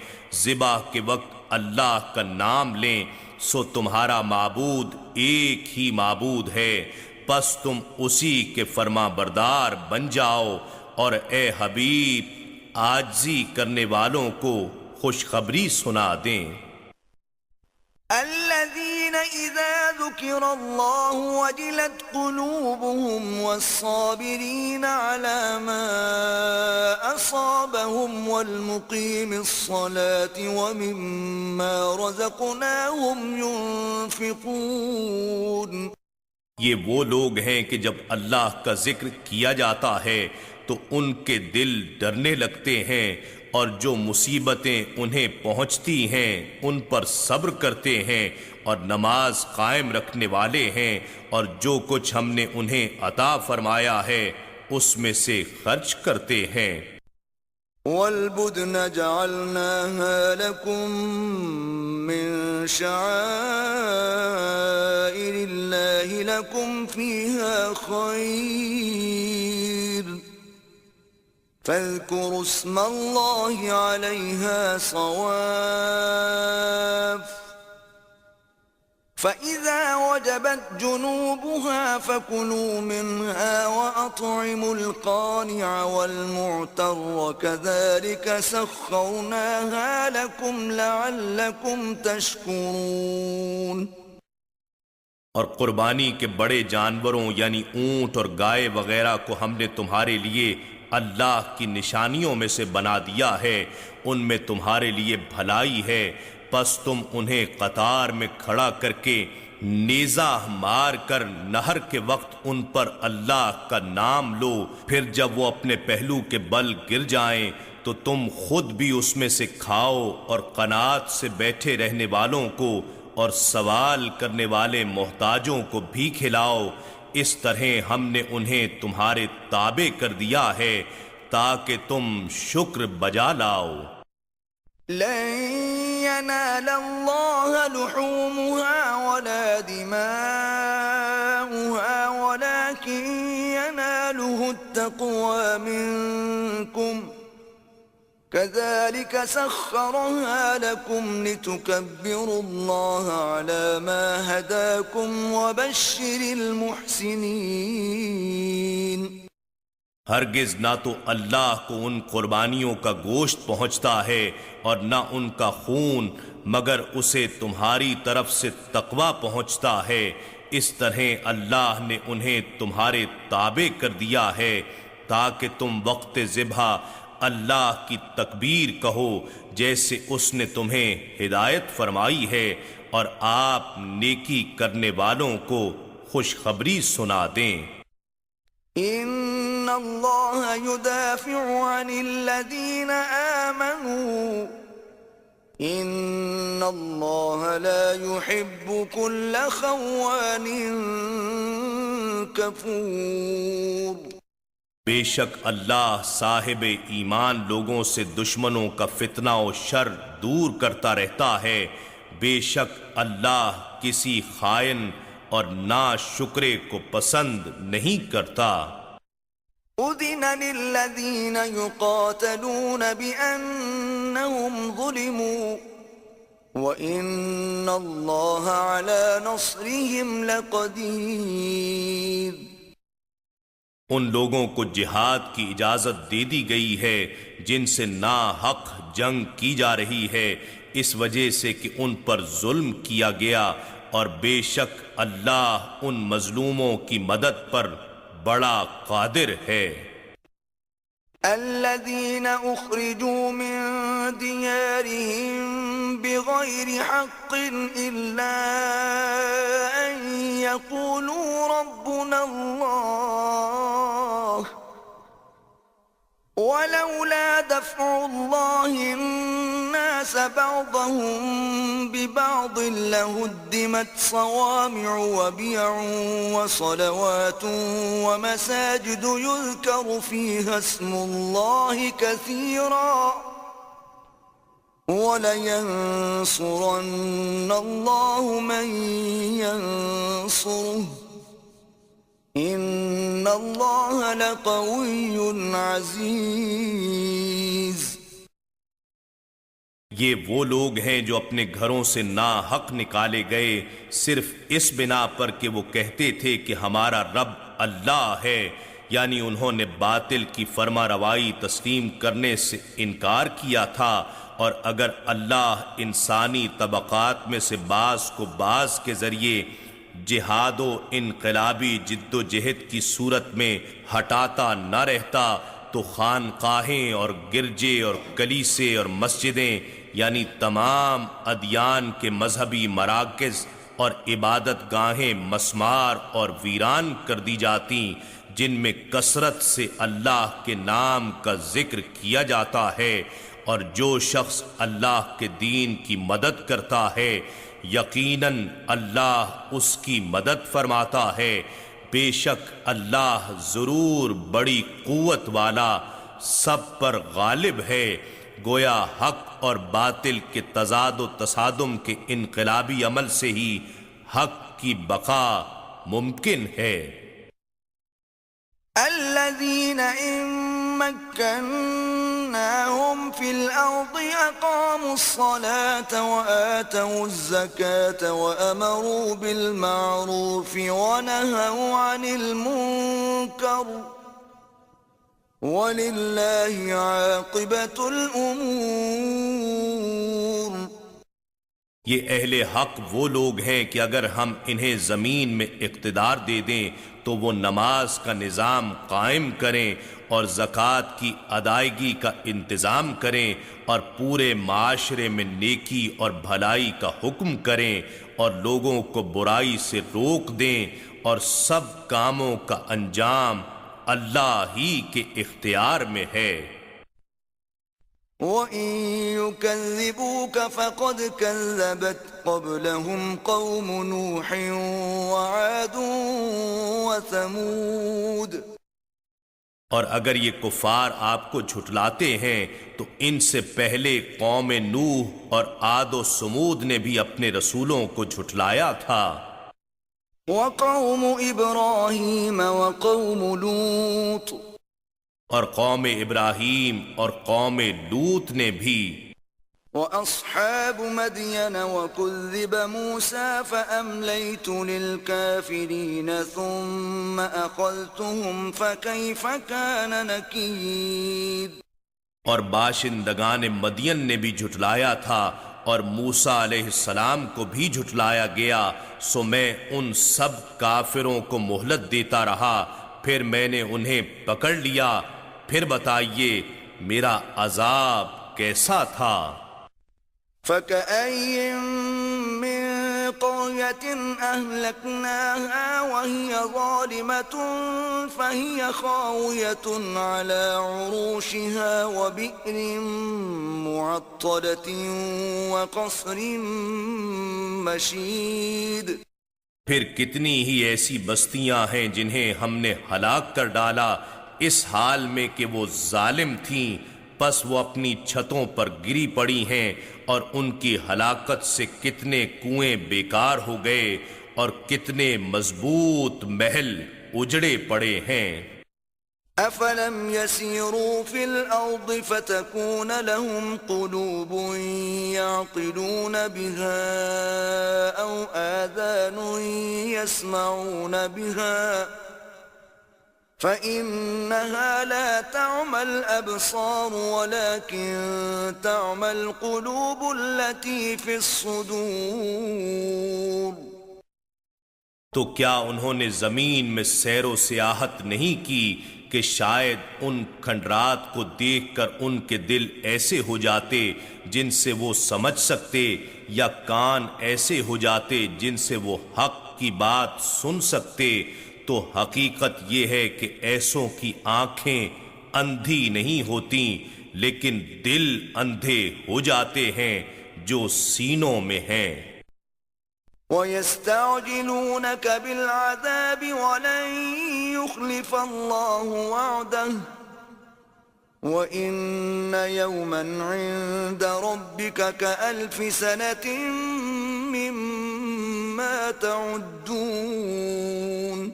ذبح کے وقت اللہ کا نام لیں. سو تمہارا معبود ایک ہی معبود ہے، پس تم اسی کے فرما بردار بن جاؤ، اور اے حبیب عاجزی کرنے والوں کو خوشخبری سنا دیں. الذين إذا ذكر الله وجلت قلوبهم والصابرين على ما أصابهم والمقيم الصلاة ومما رزقناهم ينفقون. یہ وہ لوگ ہیں کہ جب اللہ کا ذکر کیا جاتا ہے تو ان کے دل ڈرنے لگتے ہیں، اور جو مصیبتیں انہیں پہنچتی ہیں ان پر صبر کرتے ہیں، اور نماز قائم رکھنے والے ہیں، اور جو کچھ ہم نے انہیں عطا فرمایا ہے اس میں سے خرچ کرتے ہیں۔ والبدن جعلناها لكم من شعائر الله لكم فيها خير فاذكروا اسم الله عليها صواف فإذا وجبت جنوبها فكلوا منها وأطعموا القانع والمعتر كذلك سخرناها لكم لعلكم تشكرون۔ اور قربانی کے بڑے جانوروں یعنی اونٹ اور گائے وغیرہ کو ہم نے تمہارے لیے اللہ کی نشانیوں میں سے بنا دیا ہے، ان میں تمہارے لیے بھلائی ہے، پس تم انہیں قطار میں کھڑا کر کے نیزہ مار کر نہر کے وقت ان پر اللہ کا نام لو، پھر جب وہ اپنے پہلو کے بل گر جائیں تو تم خود بھی اس میں سے کھاؤ، اور قناعت سے بیٹھے رہنے والوں کو اور سوال کرنے والے محتاجوں کو بھی کھلاؤ۔ اس طرح ہم نے انہیں تمہارے تابع کر دیا ہے تاکہ تم شکر بجا لاؤ۔ لن ينال الله لحومها ولا دماؤها ولكن يناله التقوى منكم كذلك سخرها لكم لتكبروا الله على ما هداكم وبشر المحسنين۔ ہرگز نہ تو اللہ کو ان قربانیوں کا گوشت پہنچتا ہے اور نہ ان کا خون، مگر اسے تمہاری طرف سے تقوی پہنچتا ہے۔ اس طرح اللہ نے انہیں تمہارے تابع کر دیا ہے تاکہ تم وقت ذبح اللہ کی تکبیر کہو جیسے اس نے تمہیں ہدایت فرمائی ہے، اور آپ نیکی کرنے والوں کو خوشخبری سنا دیں۔ ان اللہ يدافع عن الذین آمنوا ان اللہ لا يحب كل خوان کفور۔ بے شک اللہ صاحب ایمان لوگوں سے دشمنوں کا فتنہ و شر دور کرتا رہتا ہے، بے شک اللہ کسی خائن اور ناشکرے کو پسند نہیں کرتا۔ اذن للذین یقاتلون بأنہم ظلموا وَإِنَّ اللَّهَ عَلَى نَصْرِهِمْ لَقَدِيرٌ۔ ان لوگوں کو جہاد کی اجازت دے دی گئی ہے جن سے ناحق جنگ کی جا رہی ہے، اس وجہ سے کہ ان پر ظلم کیا گیا، اور بے شک اللہ ان مظلوموں کی مدد پر بڑا قادر ہے۔ الذين أخرجوا من ديارهم بغير حق إلا أن يقولوا ربنا الله ولولا دفع الله الناس بعضهم ببعض لهدمت صوامع وبيع وصلوات ومساجد يذكر فيها اسم الله كثيرا ولينصرن الله من ينصره ان اللہ لقوی عزیز۔ یہ وہ لوگ ہیں جو اپنے گھروں سے ناحق نکالے گئے صرف اس بنا پر کہ وہ کہتے تھے کہ ہمارا رب اللہ ہے، یعنی انہوں نے باطل کی فرما روائی تسلیم کرنے سے انکار کیا تھا، اور اگر اللہ انسانی طبقات میں سے بعض کو بعض کے ذریعے جہاد و انقلابی جد و جہد کی صورت میں ہٹاتا نہ رہتا تو خانقاہیں اور گرجے اور کلیسے اور مسجدیں یعنی تمام ادیان کے مذہبی مراکز اور عبادت گاہیں مسمار اور ویران کر دی جاتیں، جن میں کثرت سے اللہ کے نام کا ذکر کیا جاتا ہے، اور جو شخص اللہ کے دین کی مدد کرتا ہے یقیناً اللہ اس کی مدد فرماتا ہے، بے شک اللہ ضرور بڑی قوت والا سب پر غالب ہے۔ گویا حق اور باطل کے تضاد و تصادم کے انقلابی عمل سے ہی حق کی بقا ممکن ہے۔ الذين إن مكناهم في الأرض أقاموا الصلاة وآتوا الزكاة وأمروا بالمعروف ونهوا عن المنكر وَلِلَّهِ عَاقِبَةُ الْأُمُورِ۔ یہ اہل حق وہ لوگ ہیں کہ اگر ہم انہیں زمین میں اقتدار دے دیں تو وہ نماز کا نظام قائم کریں اور زکوٰۃ کی ادائیگی کا انتظام کریں اور پورے معاشرے میں نیکی اور بھلائی کا حکم کریں اور لوگوں کو برائی سے روک دیں اور سب کاموں کا انجام اللہ ہی کے اختیار میں ہے۔ وَإِن يُكَذِّبُوكَ فَقَدْ كَذَّبَتْ قَبْلَهُمْ قَوْمُ نُوحٍ وَعَادٌ وَثَمُودَ۔ اور اگر یہ کفار آپ کو جھٹلاتے ہیں تو ان سے پہلے قوم نوح اور عاد و سمود نے بھی اپنے رسولوں کو جھٹلایا تھا۔ وَقَوْمُ إِبْرَاهِيمَ وَقَوْمُ لُوطٍ، اور قوم ابراہیم اور قوم لوط نے بھی۔ وَأَصْحَابُ مَدْيَنَ وَكُذِّبَ مُوسَى فَأَمْلَيْتُ لِلْكَافِرِينَ ثُمَّ أَخَذْتُهُمْ فَكَيْفَ كَانَ نَكِيرِ۔ اور باشندگان مدین نے بھی جھٹلایا تھا اور موسیٰ علیہ السلام کو بھی جھٹلایا گیا، سو میں ان سب کافروں کو مہلت دیتا رہا، پھر میں نے انہیں پکڑ لیا، پھر بتائیے میرا عذاب کیسا تھا۔ فَكَأَيٍّ مِّن قَرْيَةٍ أَهْلَكْنَاهَا وَهِيَ ظَالِمَةٌ فَهِيَ خَاوِيَةٌ عَلَى عُرُوشِهَا وَبِئْرٍ مُّعَطَّلَةٍ وَقَصْرٍ مَّشِيدٍ۔ پھر کتنی ہی ایسی بستیاں ہیں جنہیں ہم نے ہلاک کر ڈالا اس حال میں کہ وہ ظالم تھیں، پس وہ اپنی چھتوں پر گری پڑی ہیں، اور ان کی ہلاکت سے کتنے کنویں بیکار ہو گئے اور کتنے مضبوط محل اجڑے پڑے ہیں۔ أَفَلَمْ يَسِيرُوا فِي الْأَرْضِ فَتَكُونَ لَهُمْ قُلُوبٌ يَعْقِلُونَ بِهَا أَوْ آذَانٌ يَسْمَعُونَ بِهَا فَإِنَّهَا لَا تَعْمَى الْأَبْصَارُ وَلَكِنْ تَعْمَى الْقُلُوبُ الَّتِي فِي الصُّدُورِ۔ تو کیا انہوں نے زمین میں سیر و سیاحت نہیں کی کہ شاید ان کھنڈرات کو دیکھ کر ان کے دل ایسے ہو جاتے جن سے وہ سمجھ سکتے، یا کان ایسے ہو جاتے جن سے وہ حق کی بات سن سکتے؟ تو حقیقت یہ ہے کہ ایسوں کی آنکھیں اندھی نہیں ہوتیں لیکن دل اندھے ہو جاتے ہیں جو سینوں میں ہیں۔ وَيَسْتَعْجِلُونَكَ بِالْعَذَابِ وَلَن يُخْلِفَ اللَّهُ وَعْدَهُ وَإِنَّ يَوْمًا عِندَ رَبِّكَ كَأَلْفِ سَنَةٍ مِّمَّا تَعُدُّونَ۔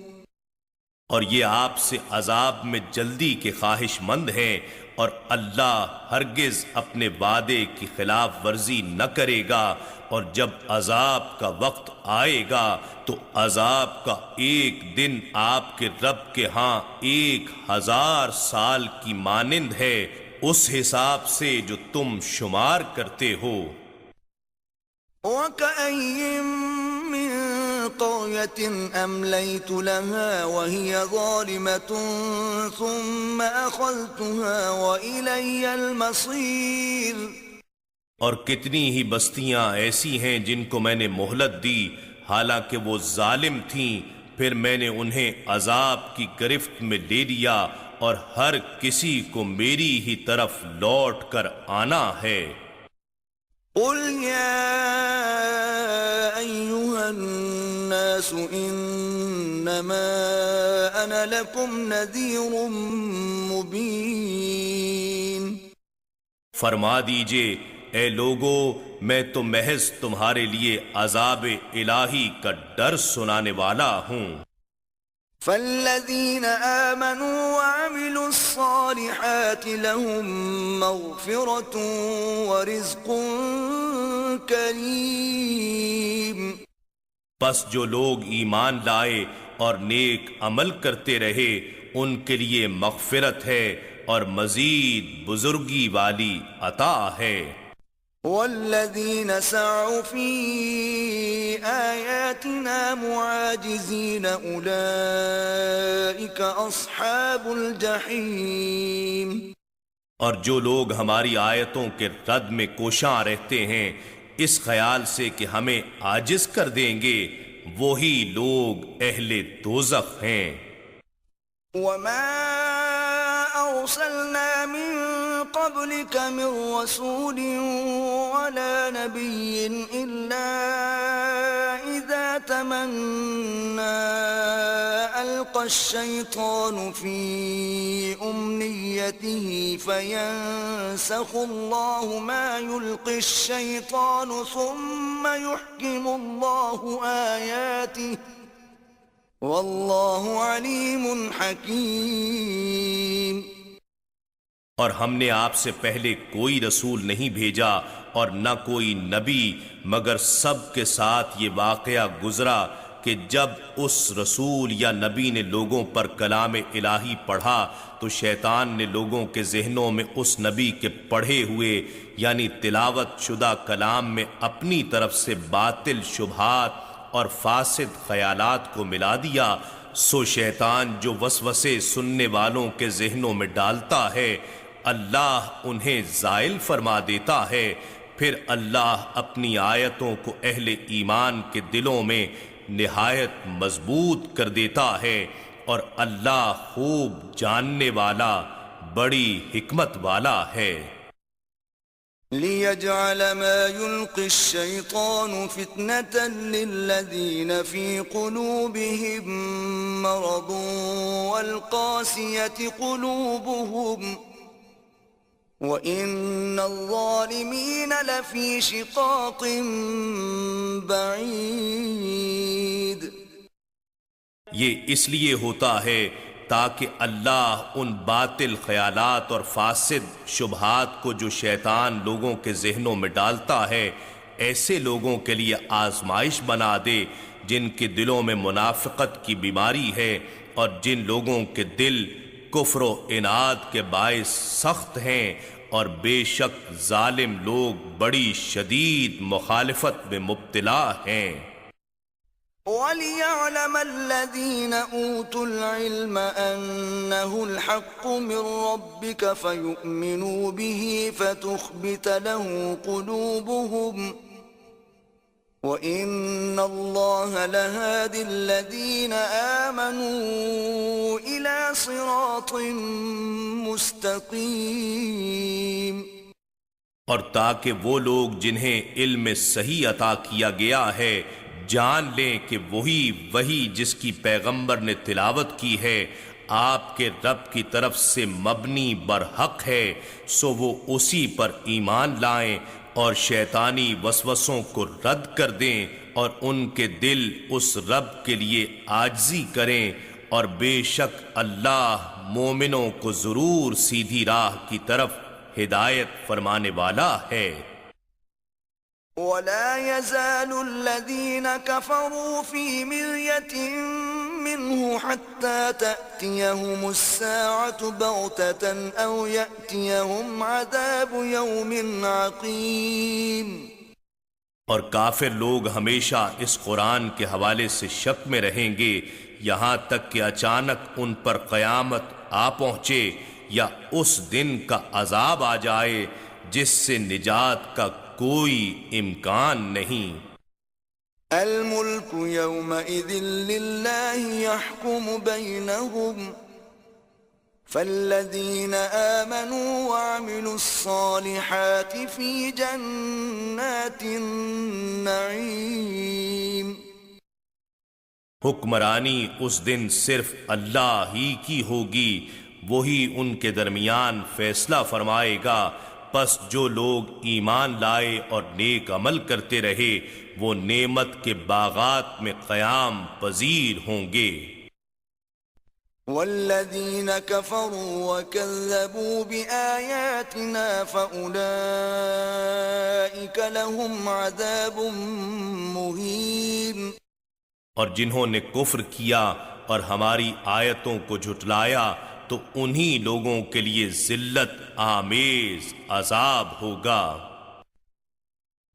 اور یہ آپ سے عذاب میں جلدی کے خواہش مند ہیں، اور اللہ ہرگز اپنے وعدے کی خلاف ورزی نہ کرے گا، اور جب عذاب کا وقت آئے گا تو عذاب کا ایک دن آپ کے رب کے ہاں 1000 سال کی مانند ہے، اس حساب سے جو تم شمار کرتے ہو۔ وَكَأَيٍّ مِّن قَرْيَةٍ أَمْلَيْتُ لَهَا وَهِيَ ظَالِمَةٌ ثُمَّ أَخَذْتُهَا وَإِلَيَّ الْمَصِيرُ۔ اور کتنی ہی بستیاں ایسی ہیں جن کو میں نے مہلت دی حالانکہ وہ ظالم تھیں، پھر میں نے انہیں عذاب کی گرفت میں لے لیا، اور ہر کسی کو میری ہی طرف لوٹ کر آنا ہے۔ قُلْ يَا أيها الناس إنما أنا لكم نذير مبين فرما دیجئے اے لوگو میں تو محض تمہارے لیے عذاب الہی کا ڈر سنانے والا ہوں۔ فالذين آمنوا وعملوا الصالحات لهم مغفرة ورزق کریم، پس جو لوگ ایمان لائے اور نیک عمل کرتے رہے ان کے لیے مغفرت ہے اور مزید بزرگی والی عطا ہے۔ والذین سعوا فی آیاتنا معاجزین اولئک اصحاب الجحیم، اور جو لوگ ہماری آیتوں کے رد میں کوشاں رہتے ہیں اس خیال سے کہ ہمیں عاجز کر دیں گے، وہی لوگ اہل دوزخ ہیں۔ وما ارسلنا من قبلك من رسول ولا نبي الا اذا تمنى القى الشيطان في امنيته فينسخ الله ما يلقي الشيطان ثم يحكم الله آياته واللہ علیم حکیم۔ اور ہم نے آپ سے پہلے کوئی رسول نہیں بھیجا اور نہ کوئی نبی، مگر سب کے ساتھ یہ واقعہ گزرا کہ جب اس رسول یا نبی نے لوگوں پر کلام الہی پڑھا تو شیطان نے لوگوں کے ذہنوں میں اس نبی کے پڑھے ہوئے یعنی تلاوت شدہ کلام میں اپنی طرف سے باطل شبہات اور فاسد خیالات کو ملا دیا، سو شیطان جو وسوسے سننے والوں کے ذہنوں میں ڈالتا ہے اللہ انہیں زائل فرما دیتا ہے، پھر اللہ اپنی آیتوں کو اہل ایمان کے دلوں میں نہایت مضبوط کر دیتا ہے، اور اللہ خوب جاننے والا بڑی حکمت والا ہے۔ لِيَجْعَلَ مَا يُلْقِي الشَّيْطَانُ فِتْنَةً لِلَّذِينَ فِي قُلُوبِهِم مَّرَضٌ وَالْقَاسِيَةِ قُلُوبُهُمْ وَإِنَّ الظَّالِمِينَ لَفِي شِقَاقٍ بَعِيدٍ۔ یہ اس لیے ہوتا ہے تاکہ اللہ ان باطل خیالات اور فاسد شبہات کو جو شیطان لوگوں کے ذہنوں میں ڈالتا ہے ایسے لوگوں کے لیے آزمائش بنا دے جن کے دلوں میں منافقت کی بیماری ہے اور جن لوگوں کے دل کفر و عناد کے باعث سخت ہیں، اور بے شک ظالم لوگ بڑی شدید مخالفت میں مبتلا ہیں۔ وَلِيَعْلَمَ الَّذِينَ أُوتُوا الْعِلْمَ أَنَّهُ الْحَقُّ مِنْ رَبِّكَ فَيُؤْمِنُوا بِهِ فَتُخْبِتَ لَهُ قُلُوبُهُمْ وَإِنَّ اللَّهَ لَهَادِ الَّذِينَ آمَنُوا إِلَى صِرَاطٍ مُسْتَقِيمٍ۔ اور تاکہ وہ لوگ جنہیں علم صحیح عطا کیا گیا ہے جان لیں کہ وہی جس کی پیغمبر نے تلاوت کی ہے آپ کے رب کی طرف سے مبنی برحق ہے، سو وہ اسی پر ایمان لائیں اور شیطانی وسوسوں کو رد کر دیں اور ان کے دل اس رب کے لیے عاجزی کریں، اور بے شک اللہ مومنوں کو ضرور سیدھی راہ کی طرف ہدایت فرمانے والا ہے۔ وَلَا يَزَالُ الَّذِينَ كَفَرُوا فِي مِرْيَةٍ مِّنْهُ حَتَّى تَأْتِيَهُمُ السَّاعَةُ بَغْتَةً أَوْ يَأْتِيَهُمْ عَذَابُ يَوْمٍ عَقِيمٍ۔ اور کافر لوگ ہمیشہ اس قرآن کے حوالے سے شک میں رہیں گے یہاں تک کہ اچانک ان پر قیامت آ پہنچے یا اس دن کا عذاب آ جائے جس سے نجات کا کوئی امکان نہیں۔ الملک یومئذ للہ یحکم بینہم فالذين آمنوا وعملوا الصالحات في جنات النعيم حکمرانی اس دن صرف اللہ ہی کی ہوگی، وہی ان کے درمیان فیصلہ فرمائے گا، پس جو لوگ ایمان لائے اور نیک عمل کرتے رہے وہ نعمت کے باغات میں قیام پذیر ہوں گے۔ والذین کفروا وکذبوا بآیاتنا فأولئک لهم عذاب مہین، اور جنہوں نے کفر کیا اور ہماری آیتوں کو جھٹلایا تو انہی لوگوں کے لیے ذلت آمیز عذاب ہوگا۔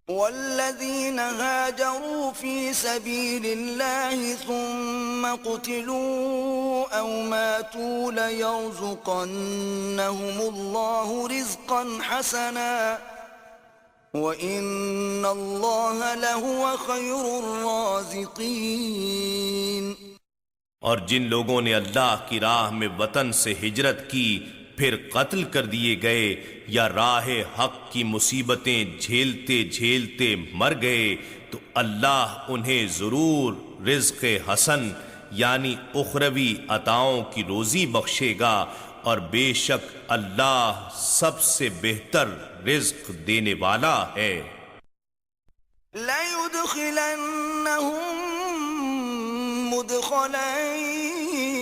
والذین هاجروا فی سبیل اللہ ثم قتلوا او ماتوا لیرزقنہم اللہ رزقا حسنا وَإِنَّ اللَّهَ لَهُوَ خَيْرُ الرَّازِقِينَ، اور جن لوگوں نے اللہ کی راہ میں وطن سے ہجرت کی پھر قتل کر دیے گئے یا راہ حق کی مصیبتیں جھیلتے جھیلتے مر گئے تو اللہ انہیں ضرور رزق حسن یعنی اخروی عطاؤں کی روزی بخشے گا، اور بے شک اللہ سب سے بہتر رزق دینے والا ہے۔ لَيُدْخِلَنَّهُم مُدْخَلًا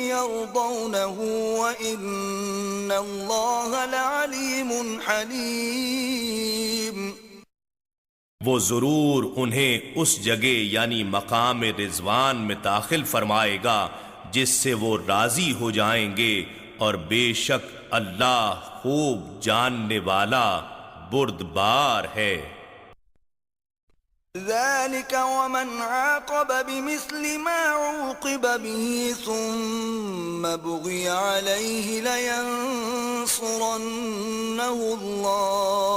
يَرْضَوْنَهُ وَإِنَّ اللَّهَ لَعَلِيمٌ حَلِيمٌ، وہ ضرور انہیں اس جگہ یعنی مقام رضوان میں داخل فرمائے گا جس سے وہ راضی ہو جائیں گے، اور بے شک اللہ خوب جاننے والا بردبار ہے۔ ذَلِكَ وَمَنْ عَاقَبَ بِمِثْلِ مَا عُوقِبَ بِهِ ثُمَّ بُغِيَ عَلَيْهِ لَيَنصُرَنَّهُ اللَّهُ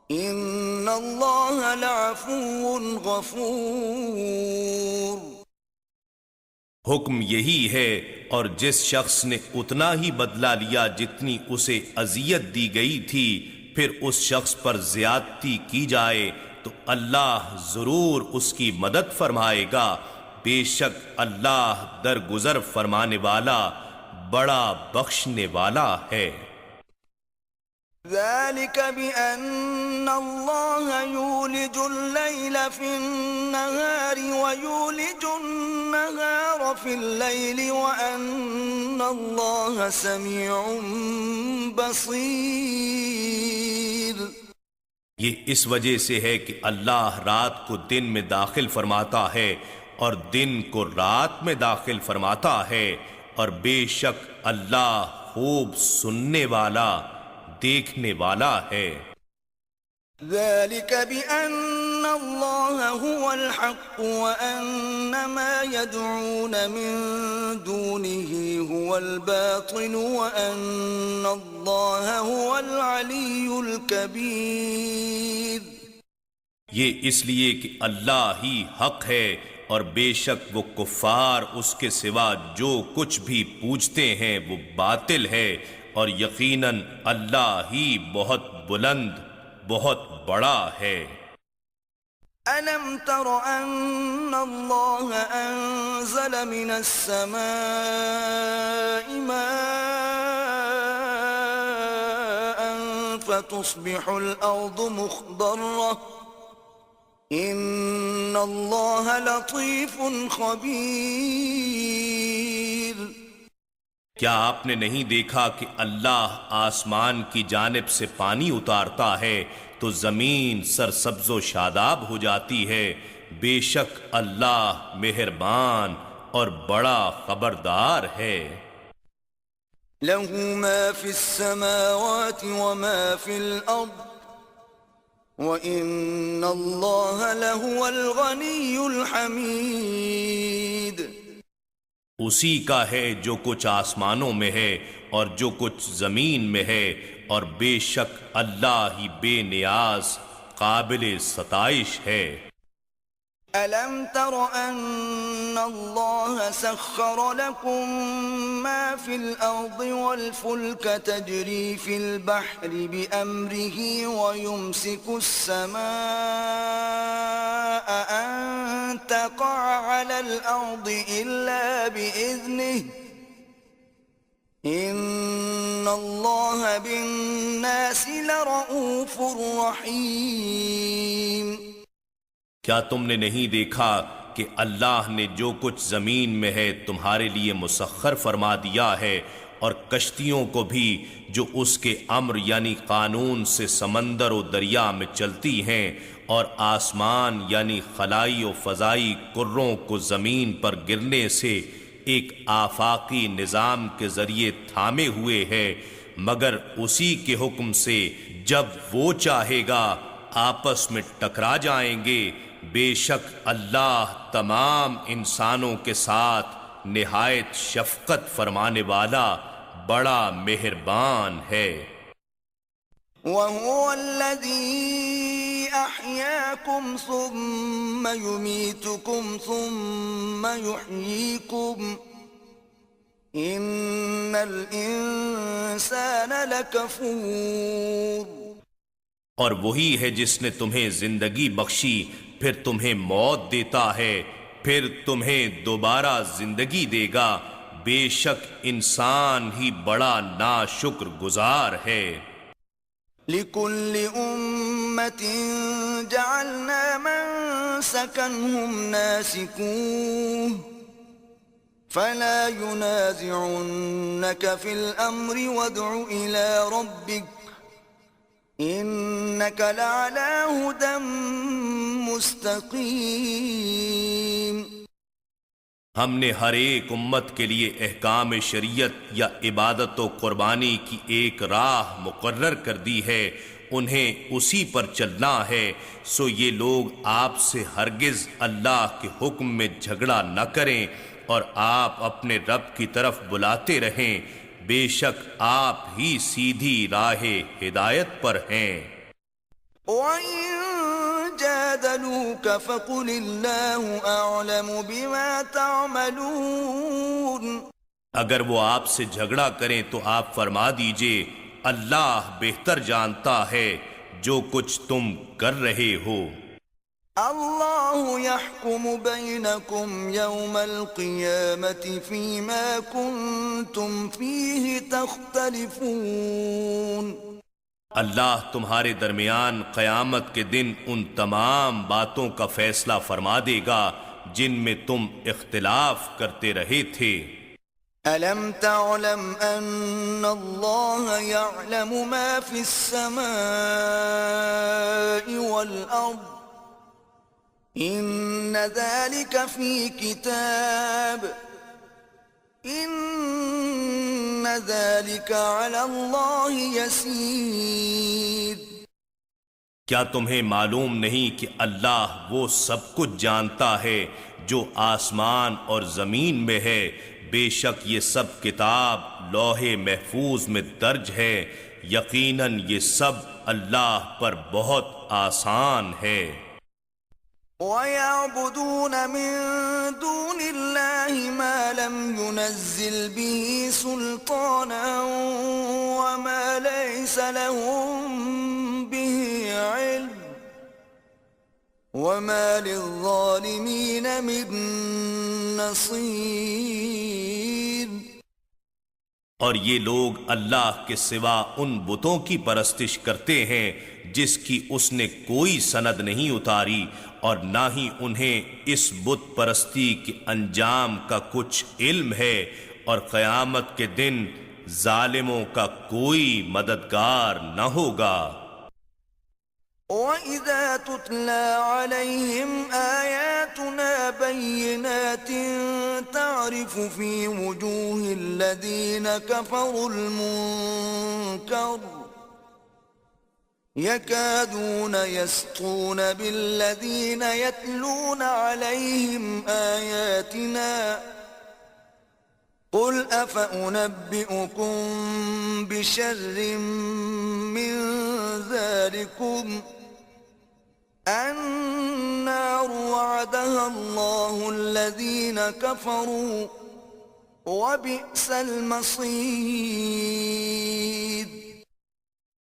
إِنَّ اللَّهَ لَعَفُوٌّ غَفُورٌ۔ حکم یہی ہے، اور جس شخص نے اتنا ہی بدلہ لیا جتنی اسے اذیت دی گئی تھی پھر اس شخص پر زیادتی کی جائے تو اللہ ضرور اس کی مدد فرمائے گا، بے شک اللہ درگزر فرمانے والا بڑا بخشنے والا ہے۔ ذَلِكَ بِأَنَّ اللَّهَ يُولِجُ اللَّيْلَ فِي النَّهَارِ وَيُولِجُ النَّهَارَ فِي اللَّيْلِ وَأَنَّ اللَّهَ سَمِيعٌ بَصِيرٌ، یہ اس وجہ سے ہے کہ اللہ رات کو دن میں داخل فرماتا ہے اور دن کو رات میں داخل فرماتا ہے، اور بے شک اللہ خوب سننے والا دیکھنے والا ہے۔ ذَلِكَ بِأَنَّ اللَّهَ هُوَ الْحَقُّ وَأَنَّ مَا يَدْعُونَ مِن دُونِهِ هُوَ الْبَاطِلُ وَأَنَّ اللَّهَ هُوَ الْعَلِيُّ الْكَبِيرُ، یہ اس لیے کہ اللہ ہی حق ہے اور بے شک وہ کفار اس کے سوا جو کچھ بھی پوجتے ہیں وہ باطل ہے، اور یقیناً اللہ ہی بہت بلند بہت بڑا ہے۔ أَلَمْ تَرَ أَنَّ اللَّهَ أَنزَلَ مِنَ السَّمَاءِ مَاءً فَتُصْبِحُ الْأَرْضُ مُخْضَرَّةً إِنَّ اللَّهَ لَطِيفٌ خَبِيرٌ، کیا آپ نے نہیں دیکھا کہ اللہ آسمان کی جانب سے پانی اتارتا ہے تو زمین سرسبز و شاداب ہو جاتی ہے، بے شک اللہ مہربان اور بڑا خبردار ہے۔ لَهُ مَا فِي السَّمَاوَاتِ وَمَا فِي الْأَرْضِ وَإِنَّ اللَّهَ لَهُوَ الْغَنِيُّ الْحَمِيدُ، اسی کا ہے جو کچھ آسمانوں میں ہے اور جو کچھ زمین میں ہے، اور بے شک اللہ ہی بے نیاز قابل ستائش ہے۔ ألم تر أن الله سخر لكم ما في الأرض والفلك تجري في البحر بأمره ويمسك السماء أن تقع على الأرض إلا بإذنه إن الله بالناس لرؤوف رحيم۔ کیا تم نے نہیں دیکھا کہ اللہ نے جو کچھ زمین میں ہے تمہارے لیے مسخر فرما دیا ہے، اور کشتیوں کو بھی جو اس کے امر یعنی قانون سے سمندر و دریا میں چلتی ہیں، اور آسمان یعنی خلائی و فضائی کروں کو زمین پر گرنے سے ایک آفاقی نظام کے ذریعے تھامے ہوئے ہے، مگر اسی کے حکم سے جب وہ چاہے گا آپس میں ٹکرا جائیں گے۔ بے شک اللہ تمام انسانوں کے ساتھ نہایت شفقت فرمانے والا بڑا مہربان ہے۔ وَهُوَ الَّذِي أَحْيَاكُمْ ثُمَّ يُمِيتُكُمْ ثُمَّ يُحْيِيكُمْ إِنَّ الْإِنسَانَ لَكَفُورٌ۔ اور وہی ہے جس نے تمہیں زندگی بخشی، پھر تمہیں موت دیتا ہے، پھر تمہیں دوبارہ زندگی دے گا، بے شک انسان ہی بڑا ناشکر گزار ہے۔ لِكُلِّ أُمَّةٍ جَعَلْنَا مَنسَكًا هُمْ نَاسِكُوهُ فَلَا يُنَازِعُنَّكَ فِي الْأَمْرِ وَادْعُ إِلَى رَبِّكَ إِنَّكَ لَعَلَى هُدًى مستقیم۔ ہم نے ہر ایک امت کے لیے احکام شریعت یا عبادت و قربانی کی ایک راہ مقرر کر دی ہے، انہیں اسی پر چلنا ہے، سو یہ لوگ آپ سے ہرگز اللہ کے حکم میں جھگڑا نہ کریں، اور آپ اپنے رب کی طرف بلاتے رہیں، بے شک آپ ہی سیدھی راہ ہدایت پر ہیں۔ وَإِن جَادَلُوكَ فَقُلِ اللَّهُ أَعْلَمُ بِمَا تَعْمَلُونَ۔ اگر وہ آپ سے جھگڑا کریں تو آپ فرما دیجئے اللہ بہتر جانتا ہے جو کچھ تم کر رہے ہو۔ اللہ يحكم بينكم يوم القيامة فيما كنتم فيه تختلفون۔ اللہ تمہارے درمیان قیامت کے دن ان تمام باتوں کا فیصلہ فرما دے گا جن میں تم اختلاف کرتے رہے تھے۔ أَلَمْ تَعْلَمْ أَنَّ اللَّهَ يَعْلَمُ مَا فِي السَّمَاءِ وَالْأَرْضِ إِنَّ ذَلِكَ فِي كِتَابٍ إِنَّ ذَلِكَ عَلَى اللَّهِ يَسِيرٌ۔ کیا تمہیں معلوم نہیں کہ اللہ وہ سب کچھ جانتا ہے جو آسمان اور زمین میں ہے؟ بے شک یہ سب کتاب لوح محفوظ میں درج ہے، یقیناً یہ سب اللہ پر بہت آسان ہے۔ وَيَعْبُدُونَ مِن دُونِ اللَّهِ مَا لَمْ يُنَزِّلْ بِهِ سُلْطَانًا وَمَا لَيْسَ لَهُم بِهِ عِلْمٌ وَمَا لِلظَّالِمِينَ مِن نَصِيرٍ۔ اور یہ لوگ اللہ کے سوا ان بتوں کی پرستش کرتے ہیں جس کی اس نے کوئی سند نہیں اتاری، اور نہ ہی انہیں اس بت پرستی کے انجام کا کچھ علم ہے، اور قیامت کے دن ظالموں کا کوئی مددگار نہ ہوگا۔ وَإِذَا تُتْلَى عَلَيْهِمْ آيَاتُنَا بَيِّنَاتٍ تَعْرِفُ فِي وُجُوهِ الَّذِينَ كَفَرُوا الْمُنكَرَ يَكَادُونَ يَسْطُونَ بِالَّذِينَ يَتْلُونَ عَلَيْهِمْ آيَاتِنَا قُلْ أَفَأُنَبِّئُكُم بِشَرٍّ مِّن ذَلِكُمْ النَّارُ وعدها الله الذين كفروا وبئس المصير۔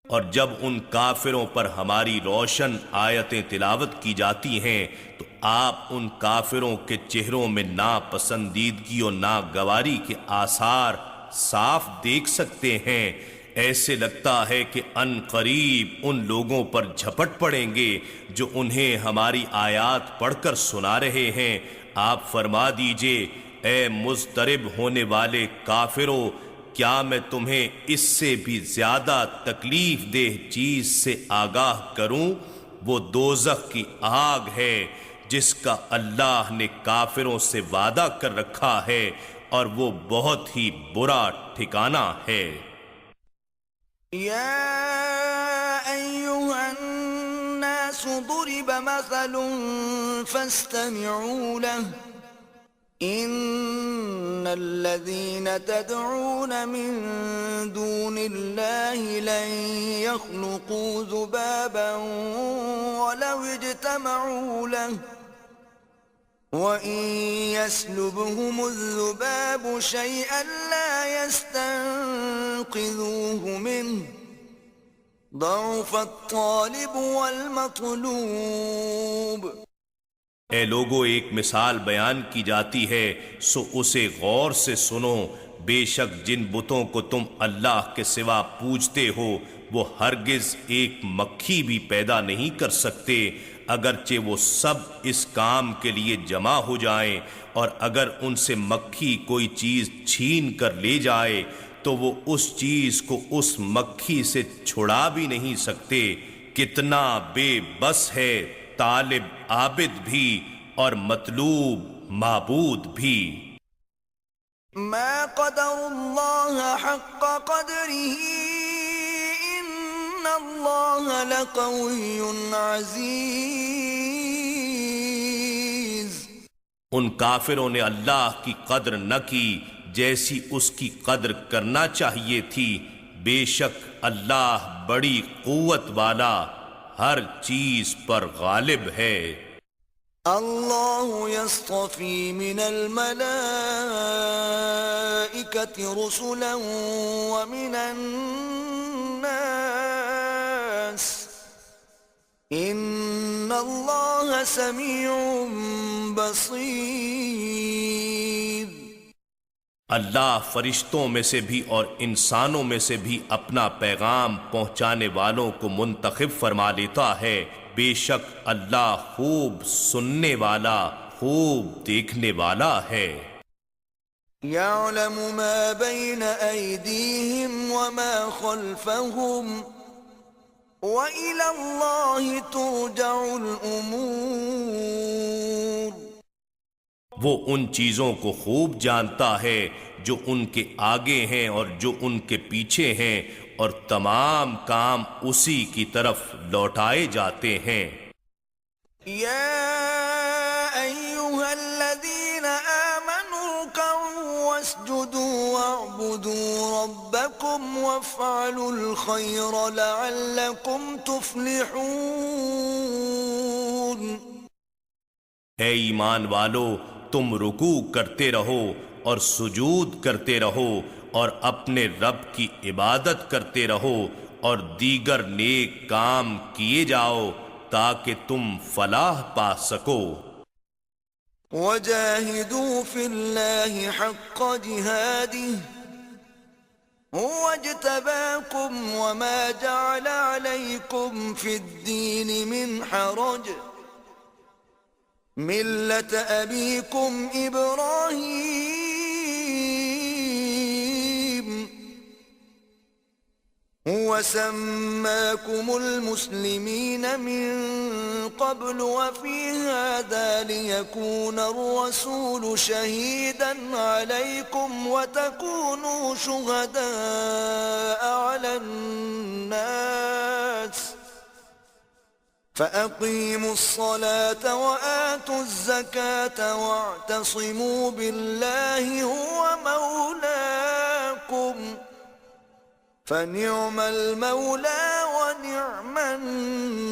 اور جب ان کافروں پر ہماری روشن آیتیں تلاوت کی جاتی ہیں تو آپ ان کافروں کے چہروں میں ناپسندیدگی اور ناگواری کے آثار صاف دیکھ سکتے ہیں۔ ایسے لگتا ہے کہ ان قریب ان لوگوں پر جھپٹ پڑیں گے جو انہیں ہماری آیات پڑھ کر سنا رہے ہیں۔ آپ فرما دیجئے، اے مضطرب ہونے والے کافروں، کیا میں تمہیں اس سے بھی زیادہ تکلیف دہ چیز سے آگاہ کروں؟ وہ دوزخ کی آگ ہے جس کا اللہ نے کافروں سے وعدہ کر رکھا ہے، اور وہ بہت ہی برا ٹھکانہ ہے۔ يا أيها الناس ضرب مثل فاستمعوا له إن الذين تدعون من دون الله لن يخلقوا ذبابا ولو اجتمعوا له وَإِن يَسْلُبْهُمُ الذُّبَابُ شَيْئًا لَا يَسْتَنقِذُوهُ مِنْهُ ضَعُفَ الطَّالِبُ وَالْمَطْلُوبُ۔ اے لوگو، ایک مثال بیان کی جاتی ہے، سو اسے غور سے سنو۔ بے شک جن بتوں کو تم اللہ کے سوا پوجتے ہو وہ ہرگز ایک مکھی بھی پیدا نہیں کر سکتے، اگرچہ وہ سب اس کام کے لیے جمع ہو جائیں، اور اگر ان سے مکھی کوئی چیز چھین کر لے جائے تو وہ اس چیز کو اس مکھی سے چھڑا بھی نہیں سکتے۔ کتنا بے بس ہے طالب عابد بھی اور مطلوب معبود بھی۔ ما قدر اللہ حق قدره ان اللہ لقوی عزیز۔ ان کافروں نے اللہ کی قدر نہ کی جیسی اس کی قدر کرنا چاہیے تھی۔ بے شک اللہ بڑی قوت والا، ہر چیز پر غالب ہے۔ اللہ یصطفی من الملائکۃ رسلا ومن الناس ان اللہ سمیع بصیر۔ اللہ فرشتوں میں سے بھی اور انسانوں میں سے بھی اپنا پیغام پہنچانے والوں کو منتخب فرما لیتا ہے۔ بے شک اللہ خوب سننے والا، خوب دیکھنے والا ہے۔ یعلم ما بین ایدیہم وما خلفہم وإلی اللہ ترجع الامور۔ وہ ان چیزوں کو خوب جانتا ہے جو ان کے آگے ہیں اور جو ان کے پیچھے ہیں، اور تمام کام اسی کی طرف لوٹائے جاتے ہیں۔ یا ایہا الذین آمنوا ارکعوا واسجدوا واعبدوا ربکم وافعلوا الخیر لعلکم تفلحون۔ اے ایمان والو، تم رکوع کرتے رہو اور سجود کرتے رہو اور اپنے رب کی عبادت کرتے رہو اور دیگر نیک کام کیے جاؤ تاکہ تم فلاح پا سکو۔ وَجَاهِدُوا فِي اللَّهِ حَقَّ جِهَادِهِ هُوَ اجْتَبَاكُمْ وَمَا جَعَلَ عَلَيْكُمْ فِي الدِّينِ مِنْ حَرَجٍ مِلَّةَ أَبِيكُمْ إِبْرَاهِيمَ هُوَ سَمَّاكُمُ الْمُسْلِمِينَ مِنْ قَبْلُ وَفِي هَذَا لِيَكُونَ الرَّسُولُ شَهِيدًا عَلَيْكُمْ وَتَكُونُوا شُهَدَاءَ عَلَى النَّاسِ فَأَقِيمُوا الصَّلَاةَ وَآتُوا الزَّكَاةَ وَاعْتَصِمُوا بِاللَّهِ هُوَ مَوْلَاكُمْ فَنِعْمَ الْمَوْلَى وَنِعْمَ النَّصِيرُ۔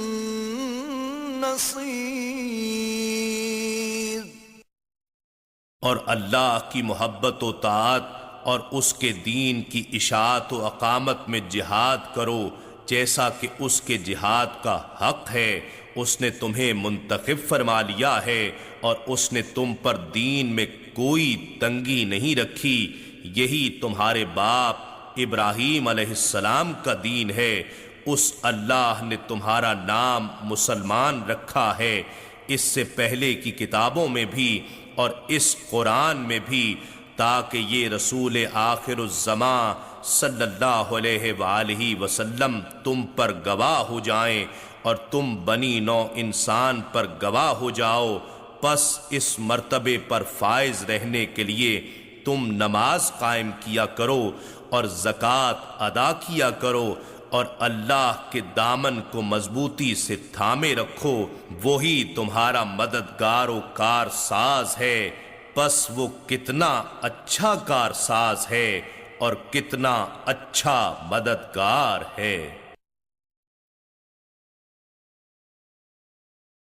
اور اللہ کی محبت و طاعت اور اس کے دین کی اشاعت و اقامت میں جہاد کرو جیسا کہ اس کے جہاد کا حق ہے۔ اس نے تمہیں منتخب فرما لیا ہے اور اس نے تم پر دین میں کوئی تنگی نہیں رکھی۔ یہی تمہارے باپ ابراہیم علیہ السلام کا دین ہے۔ اس اللہ نے تمہارا نام مسلمان رکھا ہے، اس سے پہلے کی کتابوں میں بھی اور اس قرآن میں بھی، تاکہ یہ رسول آخر الزماں صلی اللہ علیہ وآلہ وسلم تم پر گواہ ہو جائیں اور تم بنی نوع انسان پر گواہ ہو جاؤ۔ پس اس مرتبے پر فائز رہنے کے لیے تم نماز قائم کیا کرو اور زکوٰۃ ادا کیا کرو اور اللہ کے دامن کو مضبوطی سے تھامے رکھو، وہی تمہارا مددگار و کارساز ہے۔ پس وہ کتنا اچھا کارساز ہے اور کتنا اچھا مددگار ہے۔